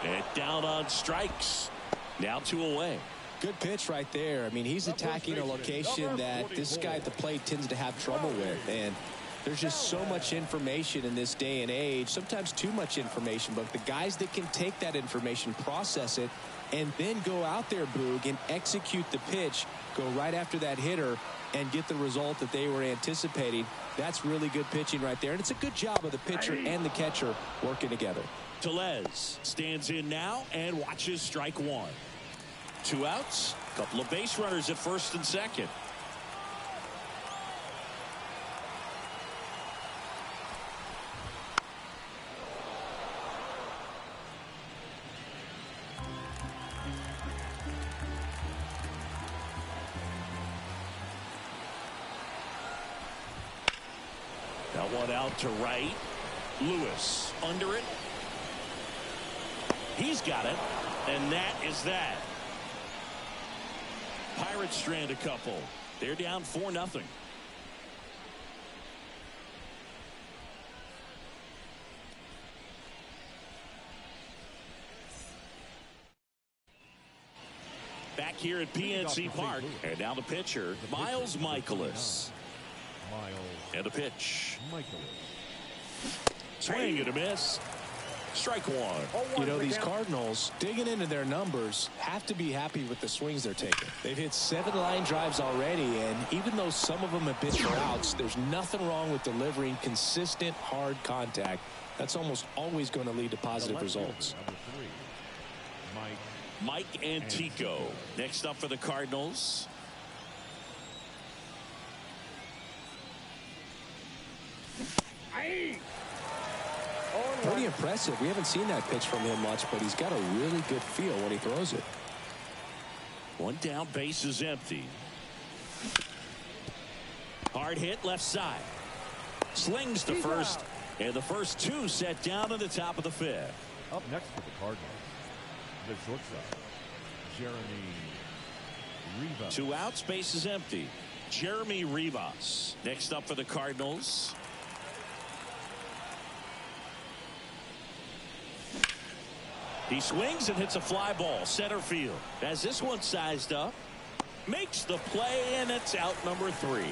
A: and down on strikes. Now 2 away.
C: Good pitch right there. I mean, he's attacking a location that this guy at the plate tends to have trouble with, and there's just so much information in this day and age, sometimes too much information, but the guys that can take that information, process it, and then go out there, Boog, and execute the pitch, go right after that hitter, and get the result that they were anticipating. That's really good pitching right there, and it's a good job of the pitcher and the catcher working together.
A: Tellez stands in now and watches strike 1. 2 outs, couple of base runners at first and second. That one out to right. Lewis under it. He's got it, and that is that. Pirates strand a couple. They're down 4-0. Back here at PNC Park, and now the pitcher, Miles Michaelis. And the pitch. Swing and a miss. Strike 1.
C: You know, these Cardinals, digging into their numbers, have to be happy with the swings they're taking. They've hit 7 line drives already, and even though some of them have been for outs, there's nothing wrong with delivering consistent, hard contact. That's almost always going to lead to positive results.
A: Mike Antico next up for the Cardinals.
C: Pretty impressive. We haven't seen that pitch from him much, but he's got a really good feel when he throws it.
A: 1 down, base is empty. Hard hit left side. Slings to first, and the first 2 set down at the top of the 5th.
E: Up next for the Cardinals, the shortstop, Jeremy Rivas.
A: 2 outs, base is empty. Jeremy Rivas next up for the Cardinals. He swings and hits a fly ball center field. As this one sized up, makes the play, and it's out number 3.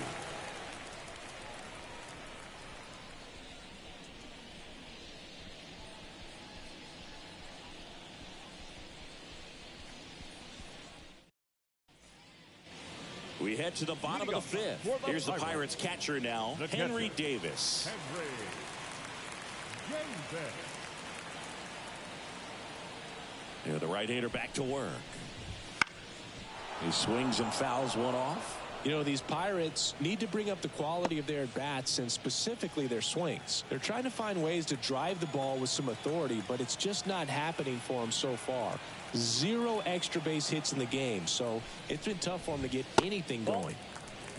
A: We head to the bottom of the 5th. Here's the Pirates catcher now, Henry Davis. Yeah, the right-hander back to work. He swings and fouls one off.
C: You know, these Pirates need to bring up the quality of their at-bats and specifically their swings. They're trying to find ways to drive the ball with some authority, but it's just not happening for them so far. 0 extra base hits in the game, so it's been tough for them to get anything going.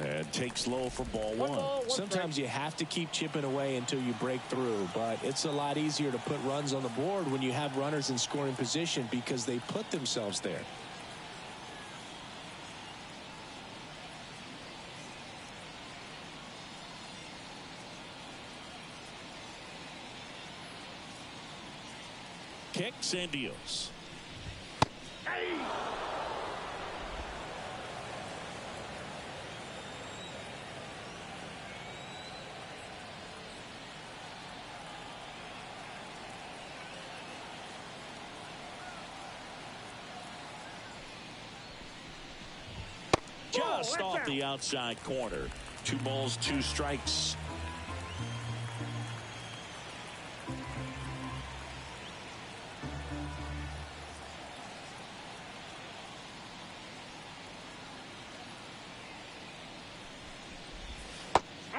A: And takes low for ball 1.
C: Sometimes you have to keep chipping away until you break through, but it's a lot easier to put runs on the board when you have runners in scoring position because they put themselves there.
A: Kicks and deals. Just off the outside corner. 2 balls, 2 strikes.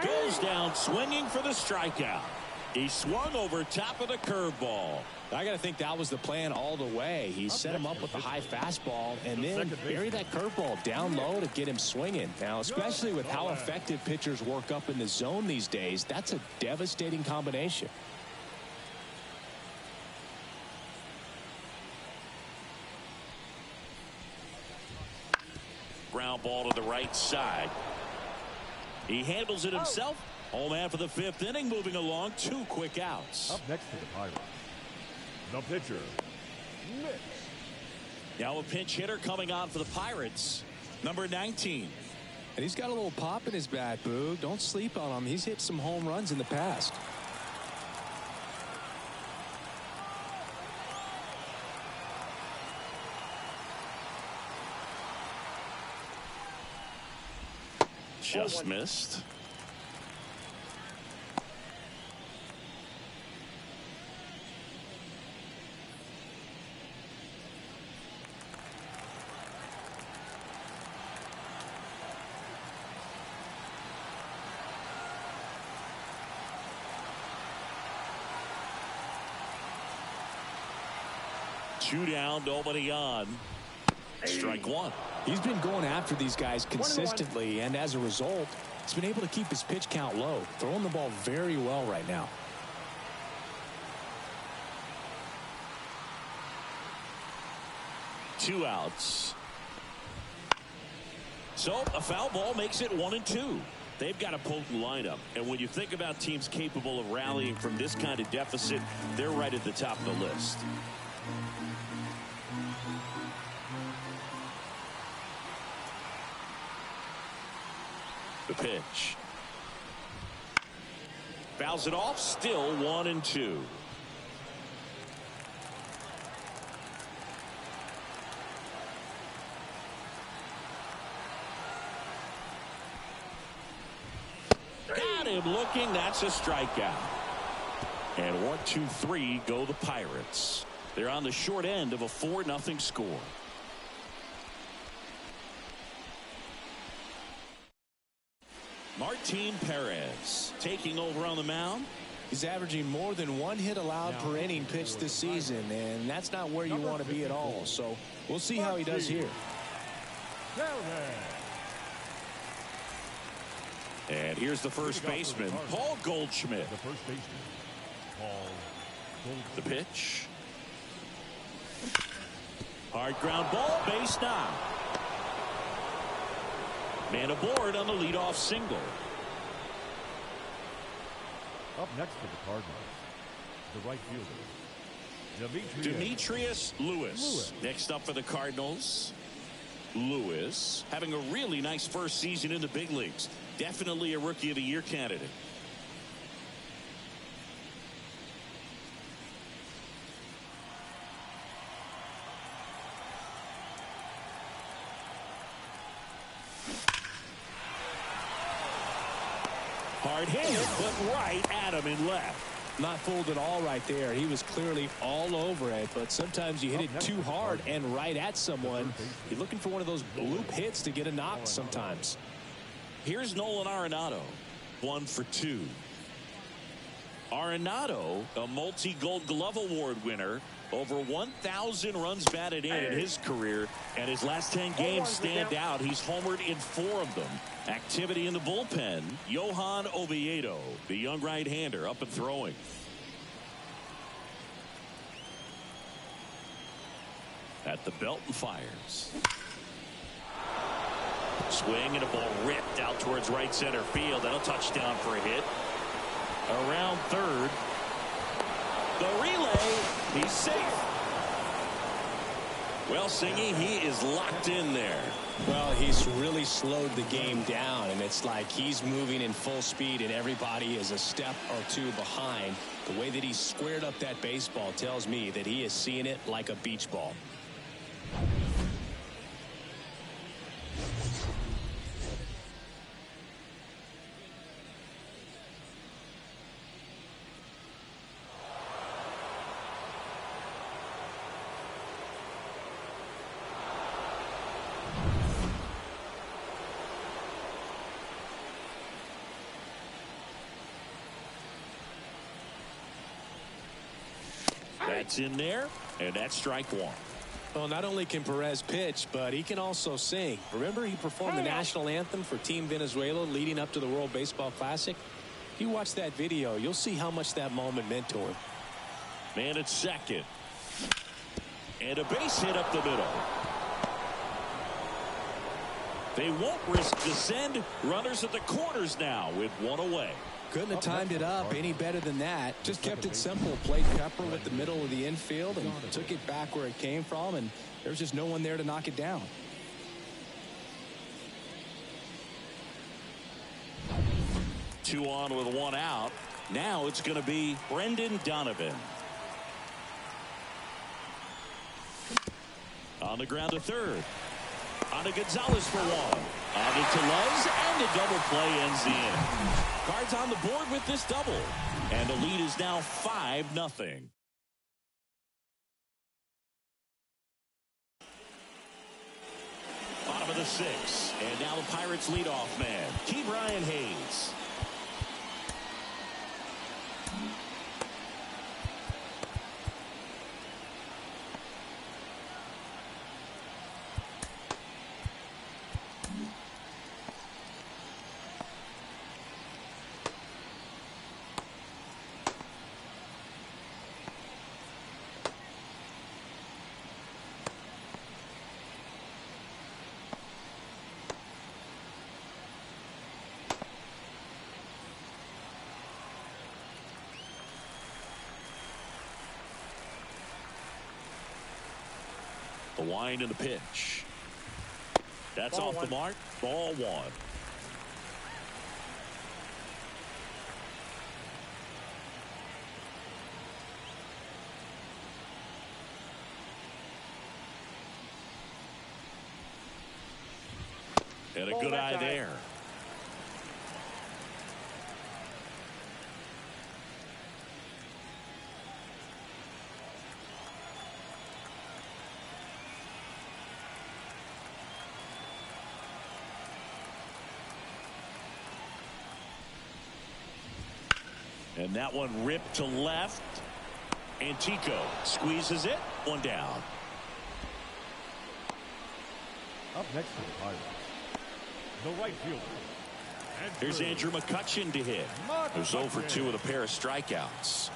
A: Goes down swinging for the strikeout. He swung over top of the curveball.
C: I got to think that was the plan all the way. He set him up with a high fastball and then buried that curveball down low to get him swinging. Now, especially with how effective pitchers work up in the zone these days, that's a devastating combination.
A: Ground ball to the right side. He handles it himself. Home half of the 5th inning, moving along. 2 quick outs.
E: Up next to the Pirates, the pitcher, Mitch.
A: Now a pinch hitter coming on for the Pirates, number 19.
C: And he's got a little pop in his bat, Boog. Don't sleep on him. He's hit some home runs in the past.
A: Just missed. Two down, nobody on. Strike 1.
C: He's been going after these guys consistently, and as a result, he's been able to keep his pitch count low, throwing the ball very well right now.
A: Two outs. So a foul ball makes it 1-2. They've got a potent lineup, and when you think about teams capable of rallying from this kind of deficit, they're right at the top of the list. The pitch. Fouls it off. Still 1-2. Got him looking. That's a strikeout. And 1-2-3 go the Pirates. They're on the short end of a 4-0 score. Martin Perez taking over on the mound.
C: He's averaging more than 1 hit allowed per inning pitched this season, and that's not where you want to be at all. So we'll see how he does here.
A: And here's the first baseman, Paul Goldschmidt.
E: The first baseman, Paul Goldschmidt.
A: The pitch. Hard ground ball, base knock. Man aboard on the leadoff single.
E: Up next for the Cardinals, the right fielder,
A: Demetrius Lewis. Next up for the Cardinals, Lewis having a really nice first season in the big leagues. Definitely a Rookie of the Year candidate. Hard hit, but right at him and left.
C: Not fooled at all right there. He was clearly all over it, but sometimes you hit it too hard and right at someone. You're looking for one of those bloop hits to get a knock sometimes.
A: Here's Nolan Arenado, 1 for 2. Arenado, a multi-Gold Glove Award winner, over 1,000 runs batted in his career, and his last 10 games stand out. He's homered in 4 of them. Activity in the bullpen, Johan Oviedo, the young right-hander, up and throwing. At the belt and fires. Swing and a ball ripped out towards right center field, and a touchdown for a hit. Around third. The relay, he's safe. Well, Singy, he is locked in there.
C: Well, he's really slowed the game down, and it's like he's moving in full speed, and everybody is a step or two behind. The way that he squared up that baseball tells me that he is seeing it like a beach ball.
A: That's in there, and that's strike one.
C: Well, not only can Perez pitch, but he can also sing. Remember, he performed the national anthem for Team Venezuela leading up to the World Baseball Classic? If you watch that video, you'll see how much that moment meant to him.
A: Man at second. And a base hit up the middle. They won't risk the send. Runners at the corners now with one away.
C: Couldn't have timed it up any better than that. Just kept it simple. Played Pepper with the middle of the infield and took it back where it came from, and there was just no one there to knock it down.
A: Two on with one out. Now it's going to be Brendan Donovan. On the ground to third. On to Gonzalez for one. On to LOUIS, and the double play ends the inning. Cards on the board with this double. And the lead is now 5-0. Bottom of the sixth. And now the Pirates leadoff man, Brian Hayes. The wind and the pitch. That's off the mark. Ball one. And a good eye there. And that one ripped to left. Antico squeezes it. One down.
E: Up next to the Pirates, the right fielder.
A: Here's Andrew McCutchen to hit. Who's 0 for 2 with a pair of strikeouts.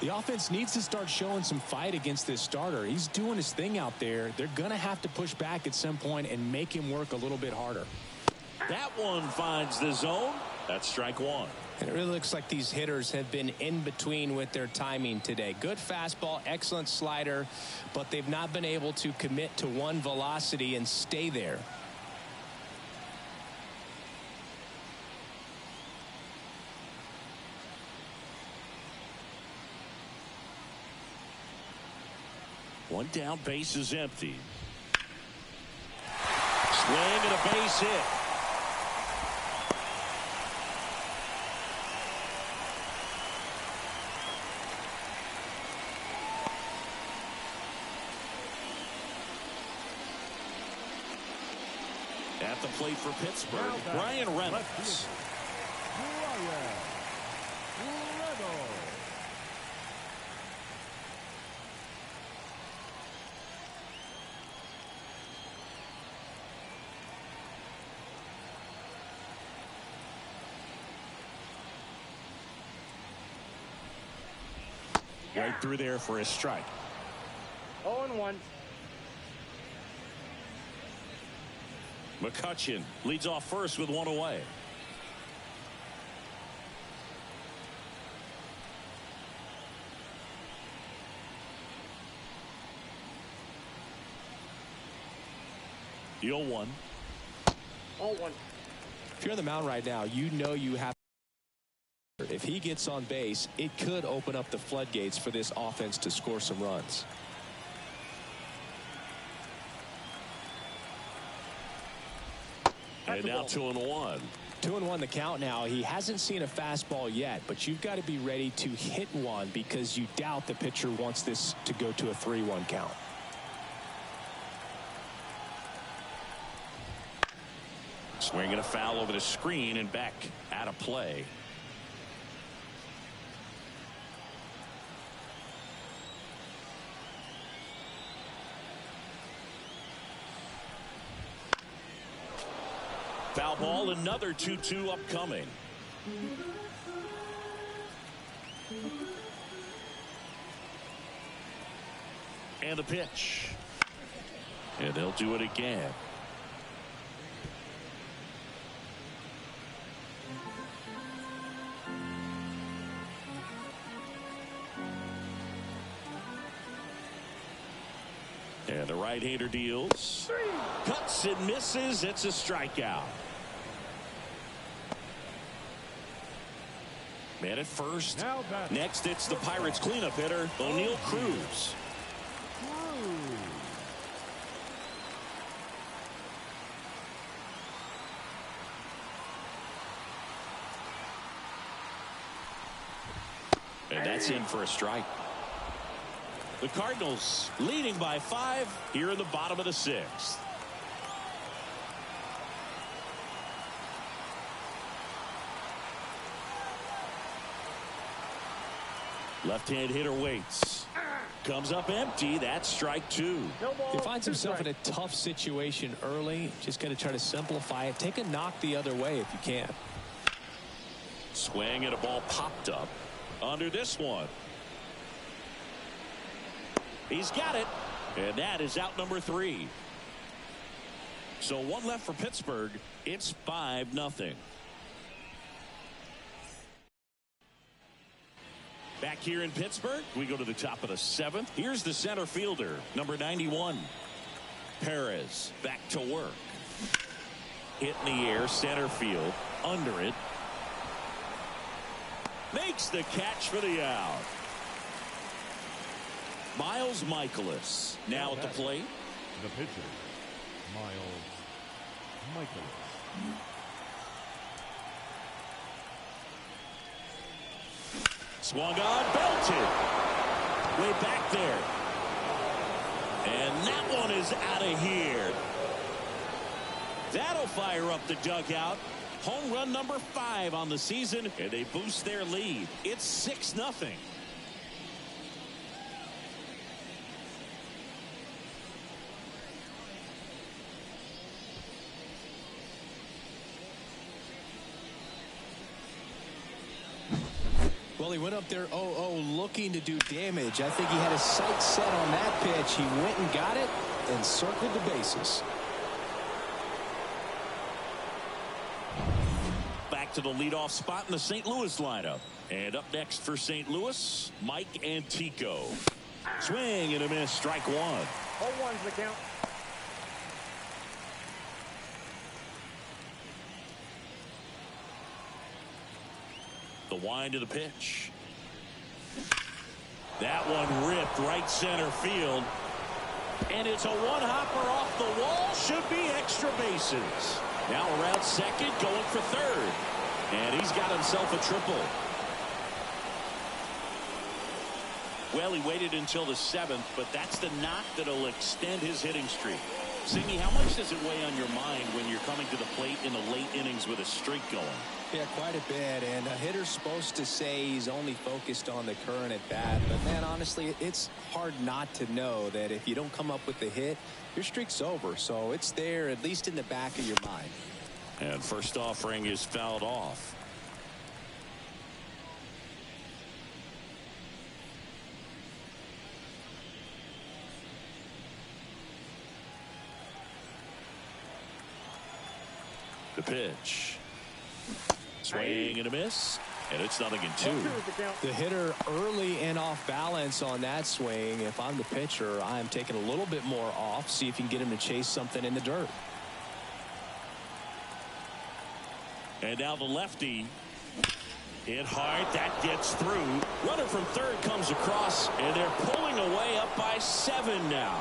C: The offense needs to start showing some fight against this starter. He's doing his thing out there. They're going to have to push back at some point and make him work a little bit harder.
A: That one finds the zone. That's strike one.
C: And it really looks like these hitters have been in between with their timing today. Good fastball, excellent slider, but they've not been able to commit to one velocity and stay there.
A: One down, base is empty. Swing and a base hit. At the plate for Pittsburgh, Brian Reynolds. Right through there for a strike.
D: 0-1.
A: McCutchen leads off first with one away. The 0-1.
D: 0-1.
C: If you're on the mound right now, you know you have. If he gets on base, it could open up the floodgates for this offense to score some runs.
A: And now 2-1.
C: 2-1 the count now. He hasn't seen a fastball yet, but you've got to be ready to hit one because you doubt the pitcher wants this to go to a 3-1 count.
A: Swinging a foul over the screen and back out of play. Foul ball, another 2-2 upcoming. And the pitch. And they'll do it again. And the right-hander deals. Cuts and misses. It's a strikeout. Man at first. Next, it's the Pirates cleanup hitter, O'Neal Cruz. And that's in for a strike. The Cardinals leading by 5 here in the bottom of the 6th. Left-hand hitter waits. Comes up empty. That's strike 2.
C: He finds himself in a tough situation early. Just got to try to simplify it. Take a knock the other way if you can.
A: Swing and a ball popped up under this one. He's got it. And that is out number 3. So 1 left for Pittsburgh. It's 5-0. Back here in Pittsburgh, we go to the top of the 7th. Here's the center fielder, number 91. Perez back to work. Hit in the air, center field, under it. Makes the catch for the out. Miles Michaelis now at the plate.
E: The pitcher, Miles Michaelis.
A: Swung on, belted. Way back there. And that one is out of here. That'll fire up the dugout. Home run number 5 on the season, and they boost their lead. It's 6-0.
C: Well, he went up there 0-0 looking to do damage. I think he had his sights set on that pitch. He went and got it and circled the bases.
A: Back to the leadoff spot in the St. Louis lineup. And up next for St. Louis, Mike Antico. Swing and a miss, strike 1.
D: 0-1's the count.
A: The wind of the pitch. That one ripped right center field. And it's a one-hopper off the wall. Should be extra bases. Now around second, going for third. And he's got himself a triple. Well, he waited until the 7th, but that's the knock that'll extend his hitting streak. Sidney, how much does it weigh on your mind when you're coming to the plate in the late innings with a streak going?
C: Yeah, quite a bit. And a hitter's supposed to say he's only focused on the current at bat. But, man, honestly, it's hard not to know that if you don't come up with the hit, your streak's over. So it's there, at least in the back of your mind.
A: And first offering is fouled off. The pitch. Swing and a miss. And it's 0-2.
C: The hitter early and off balance on that swing. If I'm the pitcher, I'm taking a little bit more off. See if you can get him to chase something in the dirt.
A: And now the lefty. Hit hard. That gets through. Runner from third comes across, and they're pulling away up by 7 now.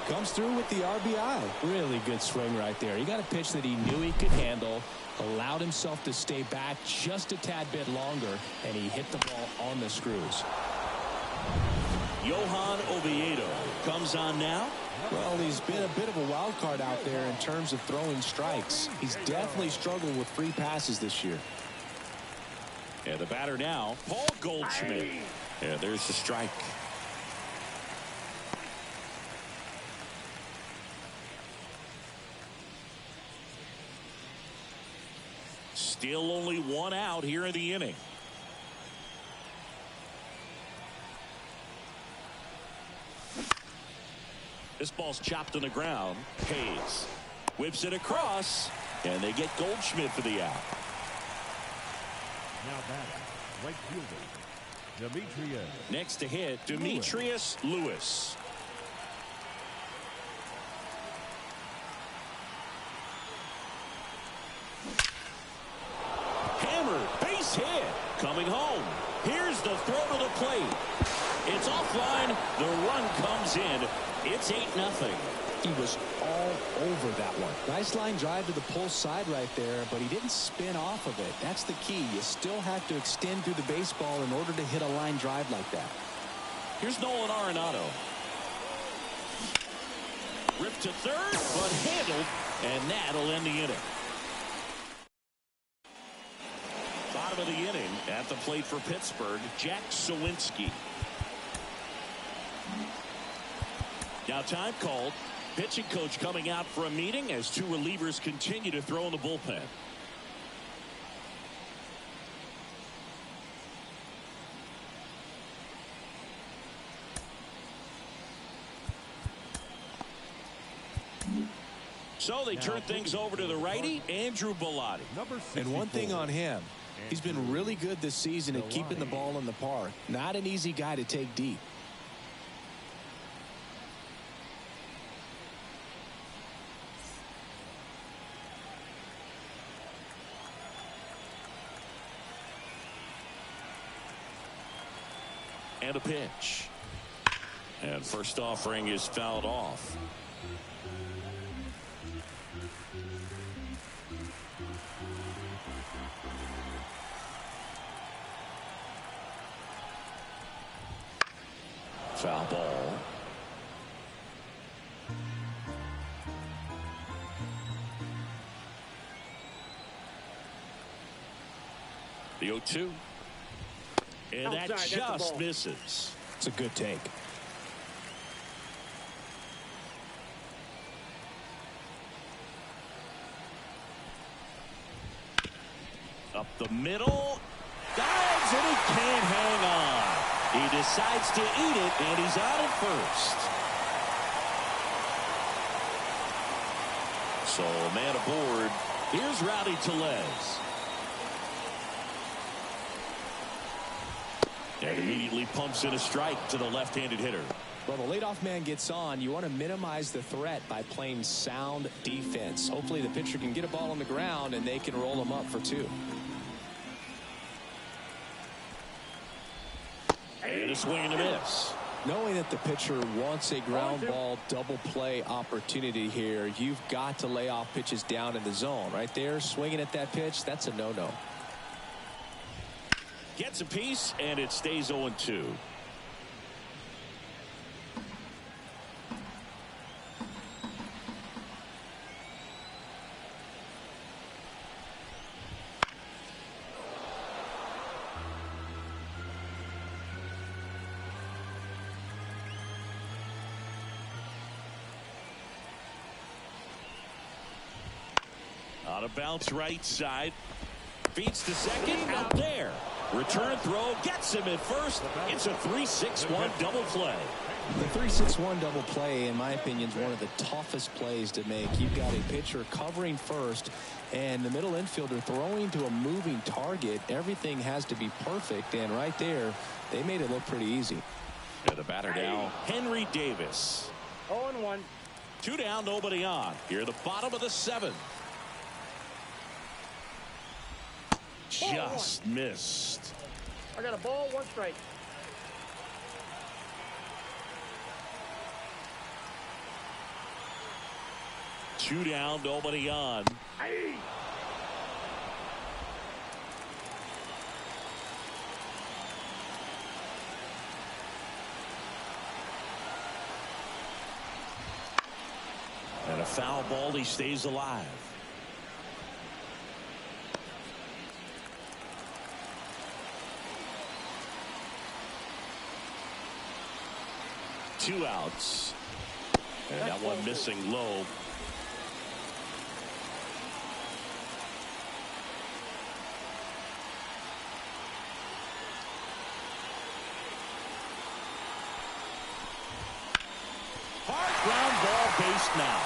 C: Comes through with the RBI. Really good swing right there. He got a pitch that he knew he could handle, allowed himself to stay back just a tad bit longer, and he hit the ball on the screws.
A: Johan Oviedo comes on now.
C: Well, he's been a bit of a wild card out there in terms of throwing strikes. He's definitely struggled with free passes this year.
A: And the batter now, Paul Goldschmidt. And there's the strike. Still only 1 out here in the inning. This ball's chopped on the ground. Hayes whips it across, and they get Goldschmidt for the out.
E: Now batting, right fielder, Demetrius.
A: Next to hit, Demetrius Lewis. Hammered, base hit, coming home. Here's the throw to the plate. It's offline. The run comes in. It's 8-0.
C: He was all over that one. Nice line drive to the pull side right there, but he didn't spin off of it. That's the key. You still have to extend through the baseball in order to hit a line drive like that.
A: Here's Nolan Arenado. Ripped to third, but handled, and that'll end the inning. Bottom of the inning at the plate for Pittsburgh, Jack Sawinski. Now time called. Pitching coach coming out for a meeting as 2 relievers continue to throw in the bullpen. So they turn things over to the righty, Andrew Bellotti.
C: And one thing on him, he's been really good this season at keeping the ball in the park. Not an easy guy to take deep.
A: And a pitch. And first offering is fouled off. Foul ball. The 0-2. And that just misses.
C: It's a good take.
A: Up the middle. Dives, and he can't hang on. He decides to eat it, and he's out at first. So, man aboard. Here's Rowdy Tellez. And immediately pumps in a strike to the left-handed hitter.
C: Well, the leadoff man gets on. You want to minimize the threat by playing sound defense. Hopefully the pitcher can get a ball on the ground and they can roll him up for 2.
A: And a swing and a miss.
C: Knowing that the pitcher wants a ground ball double play opportunity here, you've got to lay off pitches down in the zone. Right there, swinging at that pitch, that's a no-no.
A: Gets a piece, and it stays 0-2. On a bounce right side. Feeds to second. Out there. Return throw. Gets him at first. It's a 3-6-1 double play.
C: The 3-6-1 double play, in my opinion, is one of the toughest plays to make. You've got a pitcher covering first and the middle infielder throwing to a moving target. Everything has to be perfect, and right there, they made it look pretty easy.
A: And the batter now, Henry Davis.
D: 0-1.
A: 2 down, nobody on. Here at the bottom of the 7th. Just missed.
D: I got a ball, 1 strike.
A: Two down, nobody on.
D: Hey.
A: And a foul ball, he stays alive. Two outs. And that one missing low. Hard ground ball, base now.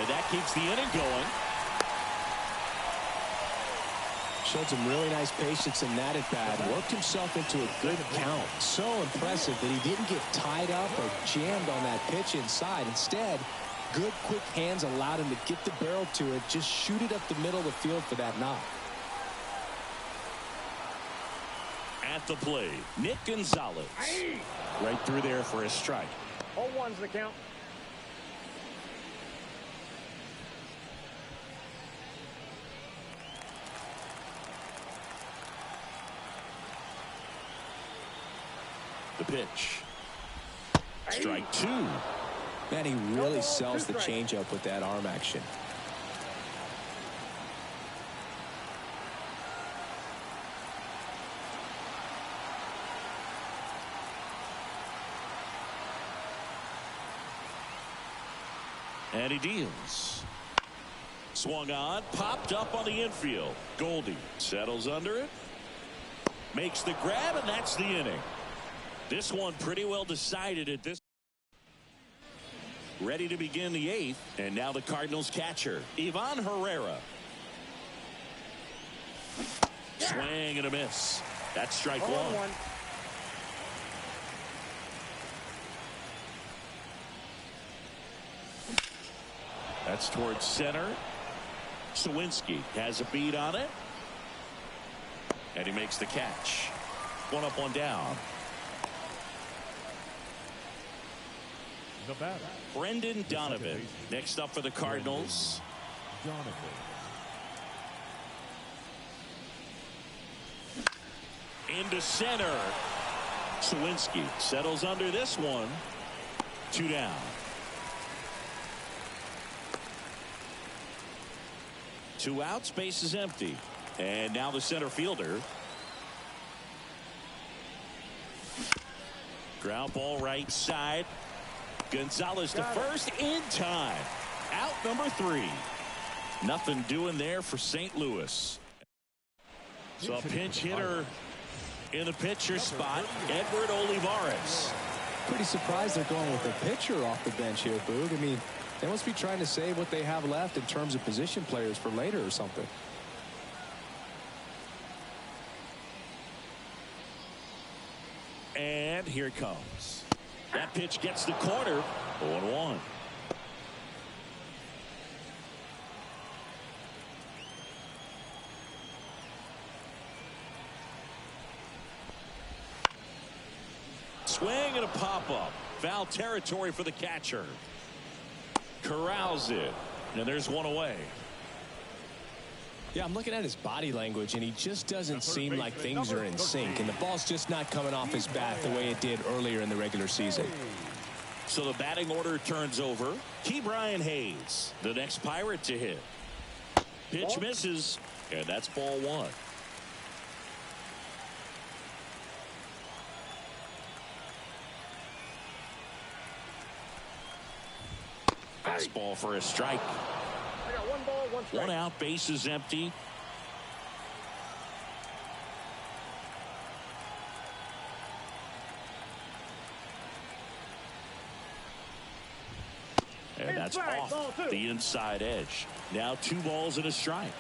A: And that keeps the inning going.
C: Showed some really nice patience in that at bat. Worked himself into a good count. So impressive that he didn't get tied up or jammed on that pitch inside. Instead, good quick hands allowed him to get the barrel to it, just shoot it up the middle of the field for that knock.
A: At the plate, Nick Gonzalez. Right through there for a strike.
D: 0-1's the count.
A: The pitch. Strike two.
C: Man, he really sells the changeup with that arm action.
A: And he deals. Swung on, popped up on the infield. Goldie settles under it. Makes the grab, and that's the inning. This one pretty well decided at this. Ready to begin the 8th, and now the Cardinals catcher, Ivan Herrera. Swing and a miss. That's strike one. That's towards center. Sawinski has a beat on it. And he makes the catch. One up, one down.
E: The batter,
A: Brendan Donovan next up for the Cardinals.
E: Donovan.
A: Into center. Sawinski settles under this one. Two down. Two outs, base is empty. And now the center fielder. Ground ball right side. Gonzalez to first in time. Out number 3. Nothing doing there for St. Louis. So a pinch hitter in the pitcher spot, Edward Olivares.
C: Pretty surprised they're going with a pitcher off the bench here, Boog. I mean, they must be trying to save what they have left in terms of position players for later or something.
A: And here it comes. That pitch gets the corner. 0-1. Swing and a pop-up. Foul territory for the catcher. Corrals it. And there's one away.
C: Yeah, I'm looking at his body language, and he just doesn't seem like things are in sync, and the ball's just not coming off his bat the way it did earlier in the regular season.
A: So the batting order turns over. Ke'Bryan Hayes, the next Pirate to hit. Pitch misses, and that's ball one. Fastball for a strike.
D: I got 1 ball, 1 strike.
A: One out, base is empty. And that's off the inside edge. Now 2 balls and a strike.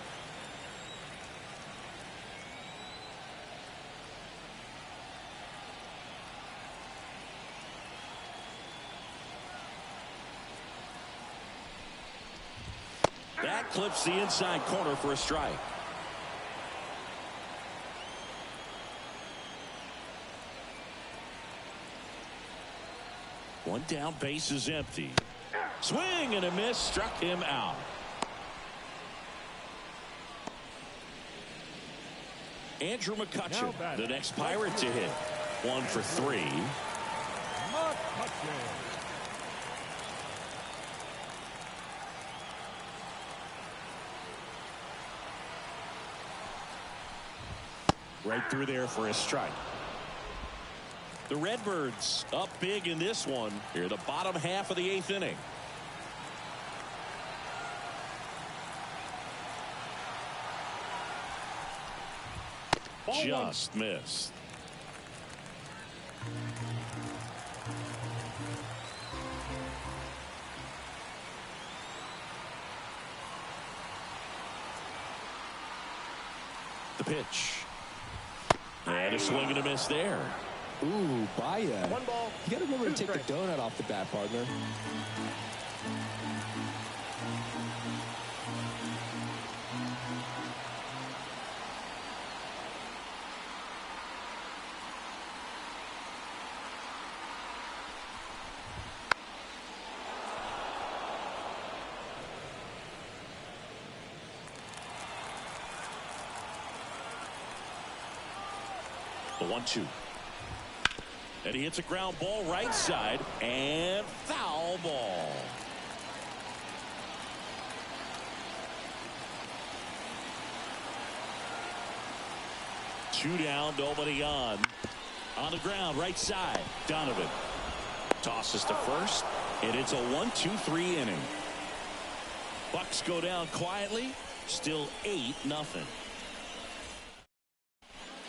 A: That clips the inside corner for a strike. One down, base is empty. Swing and a miss, struck him out. Andrew McCutchen, the next Pirate to hit. 1 for 3. Right through there for a strike. The Redbirds up big in this one. Here, the bottom half of the 8th inning. Just missed. The pitch. And a swing and a miss there.
C: Ooh, Baya.
D: 1 ball.
C: You got to remember to
D: 2
C: take
D: strikes.
C: the donut off the bat, partner.
A: The 1-2. And he hits a ground ball right side and foul ball. Two down, nobody on. On the ground, right side. Donovan tosses to first, and it's a 1-2-3 inning. Bucks go down quietly. Still 8-0.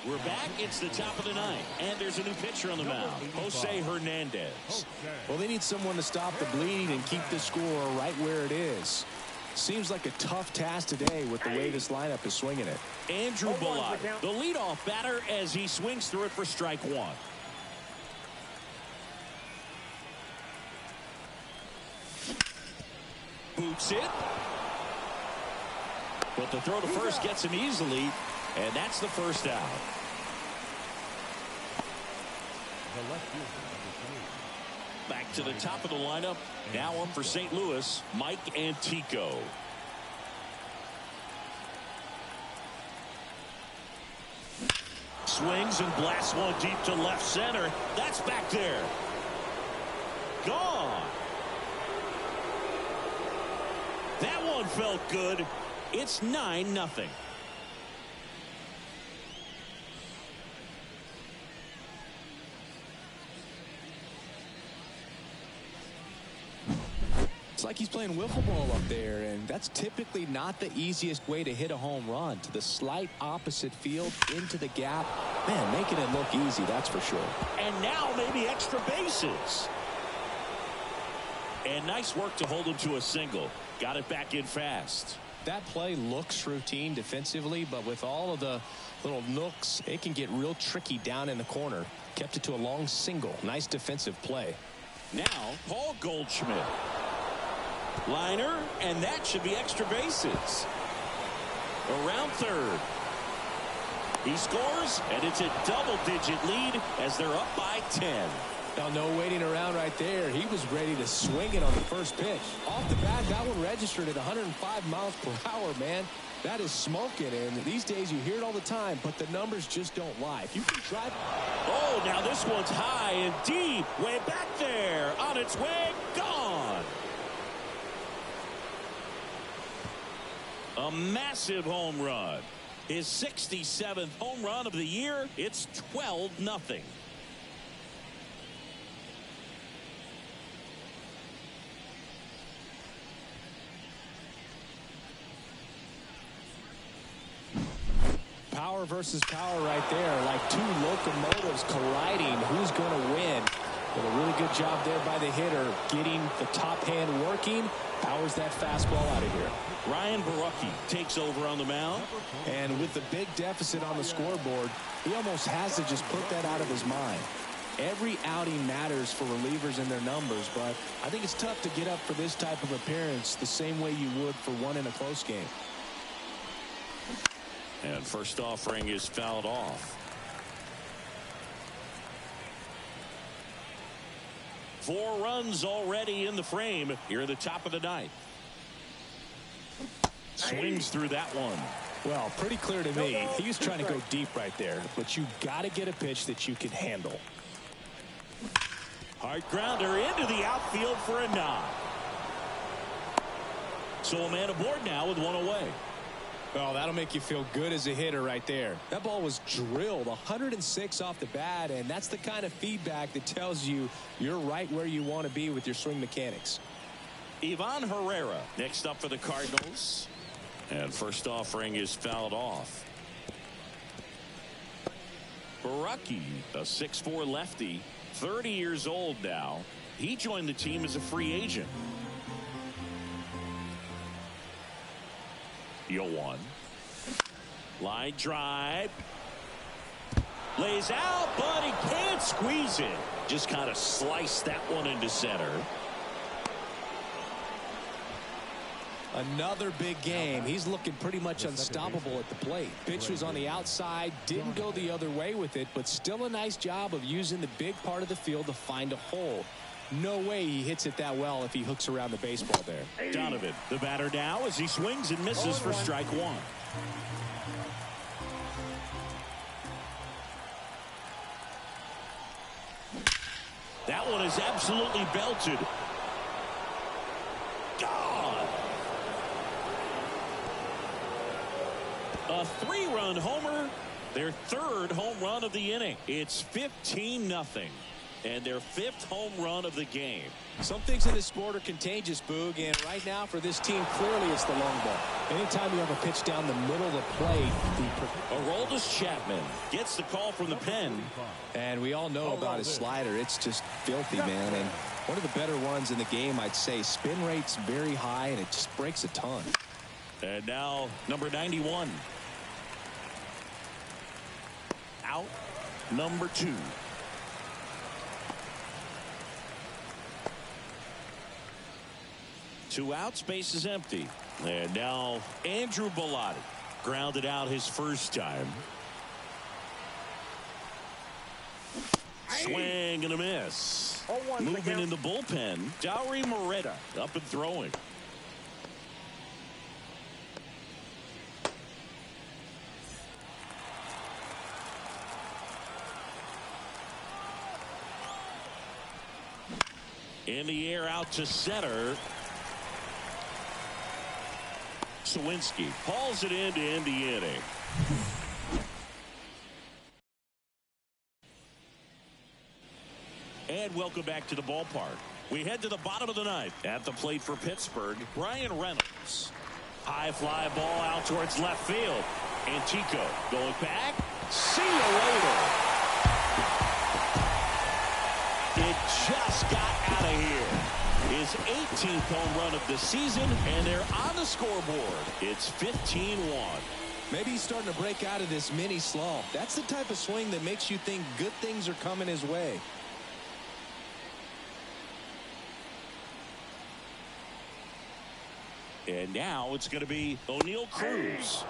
A: We're back. It's the top of the 9th, and there's a new pitcher on the mound, Jose Hernandez.
C: Well, they need someone to stop the bleed and keep the score right where it is. Seems like a tough task today with the way this lineup is swinging it.
A: Andrew Bellot, the leadoff batter, as he swings through it for strike 1. Boots it. But the throw to first gets him easily, and that's the first out. Back to the top of the lineup. Now up for St. Louis, Mike Antico. Swings and blasts one deep to left center. That's back there. Gone. That one felt good. It's 9-0.
C: It's like he's playing wiffle ball up there, and that's typically not the easiest way to hit a home run. To the slight opposite field, into the gap. Man, making it look easy, that's for sure.
A: And now maybe extra bases. And nice work to hold him to a single. Got it back in fast.
C: That play looks routine defensively, but with all of the little nooks, it can get real tricky down in the corner. Kept it to a long single. Nice defensive play.
A: Now, Paul Goldschmidt. Liner, and that should be extra bases. Around third. He scores, and it's a double-digit lead as they're up by 10.
C: Now, no waiting around right there. He was ready to swing it on the first pitch. Off the bat, that one registered at 105 miles per hour, man. That is smoking, and these days you hear it all the time, but the numbers just don't lie. If you can drive...
A: Oh, now this one's high and deep. Way back there. On its way. Gone. A massive home run. His 67th home run of the year. It's 12-0.
C: Power versus power right there, like two locomotives colliding. Who's going to win? But a really good job there by the hitter, getting the top hand working. Powers that fastball out of here.
A: Ryan Barucki takes over on the mound.
C: And with the big deficit on the scoreboard, he almost has to just put that out of his mind. Every outing matters for relievers and their numbers, but I think it's tough to get up for this type of appearance the same way you would for one in a close game.
A: And first offering is fouled off. 4 runs already in the frame here at the top of the ninth. Swings through that one.
C: Well, pretty clear to me. He was trying to go deep right there, but you got to get a pitch that you can handle.
A: Hard grounder into the outfield for a nod. So a man aboard now with 1 away.
C: Well, that'll make you feel good as a hitter right there. That ball was drilled 106 off the bat, and that's the kind of feedback that tells you you're right where you want to be with your swing mechanics.
A: Ivan Herrera next up for the Cardinals. And first offering is fouled off. Baraki, a 6'4" lefty, 30 years old now. He joined the team as a free agent. 0-1. Line drive. Lays out, but he can't squeeze it. Just kind of sliced that one into center.
C: Another big game. He's looking pretty much unstoppable at the plate. Pitch was on the outside, didn't go the other way with it, but still a nice job of using the big part of the field to find a hole. No way he hits it that well if he hooks around the baseball there.
A: Donovan, the batter now, as he swings and misses for strike 1. That one is absolutely belted. God! A 3-run homer, their 3rd home run of the inning. It's 15-0, and their 5th home run of the game.
C: Some things in this sport are contagious, Boog, and right now for this team, clearly it's the long ball. Anytime you have a pitch down the middle of the plate,
A: Aroldis Chapman gets the call from the pen.
C: And we all know about his slider. It's just filthy, man. And one of the better ones in the game, I'd say. Spin rate's very high, and it just breaks a ton.
A: And now number 91. Out number 2. Two outs, base is empty. And now Andrew Bellotti grounded out his first time. Swing and a miss. Movement in the bullpen. Dauri Moreta up and throwing. In the air out to center. Sawinski hauls it in to end the inning. And welcome back to the ballpark. We head to the bottom of the ninth. At the plate for Pittsburgh, Brian Reynolds. High fly ball out towards left field. Antico going back. See you later. It just got out of here. His 18th home run of the season, and they're on the scoreboard. It's 15-1.
C: Maybe he's starting to break out of this mini slump. That's the type of swing that makes you think good things are coming his way.
A: And now it's going to be O'Neal Cruz.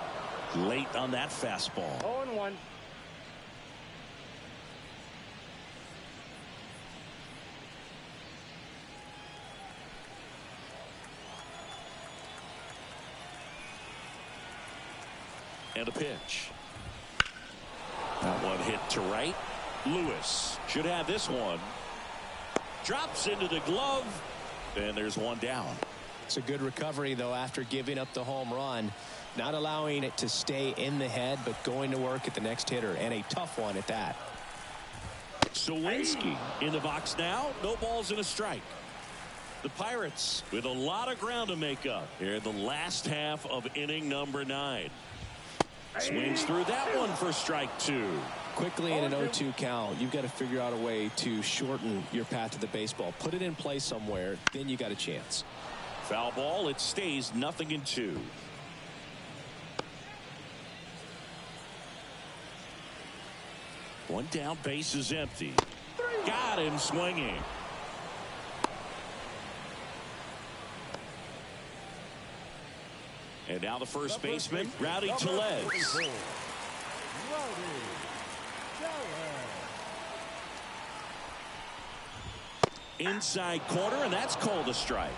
A: Late on that fastball.
D: 0-1.
A: And a pitch. That one hit to right. Lewis should have this one. Drops into the glove. And there's one down.
C: It's a good recovery, though, after giving up the home run. Not allowing it to stay in the head, but going to work at the next hitter. And a tough one at that.
A: Sawinski in the box now. No balls and a strike. The Pirates with a lot of ground to make up here in the last half of inning number 9. Swings through that one for strike 2.
C: Quickly in an 0-2 count, you've got to figure out a way to shorten your path to the baseball. Put it in play somewhere, then you got a chance.
A: Foul ball. It stays 0-2. One down, base is empty. Got him swinging. And now the first baseman, Rowdy Tellez. Inside corner, and that's called a strike.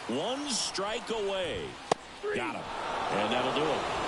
A: One strike away.
E: Got him.
A: And that'll do it.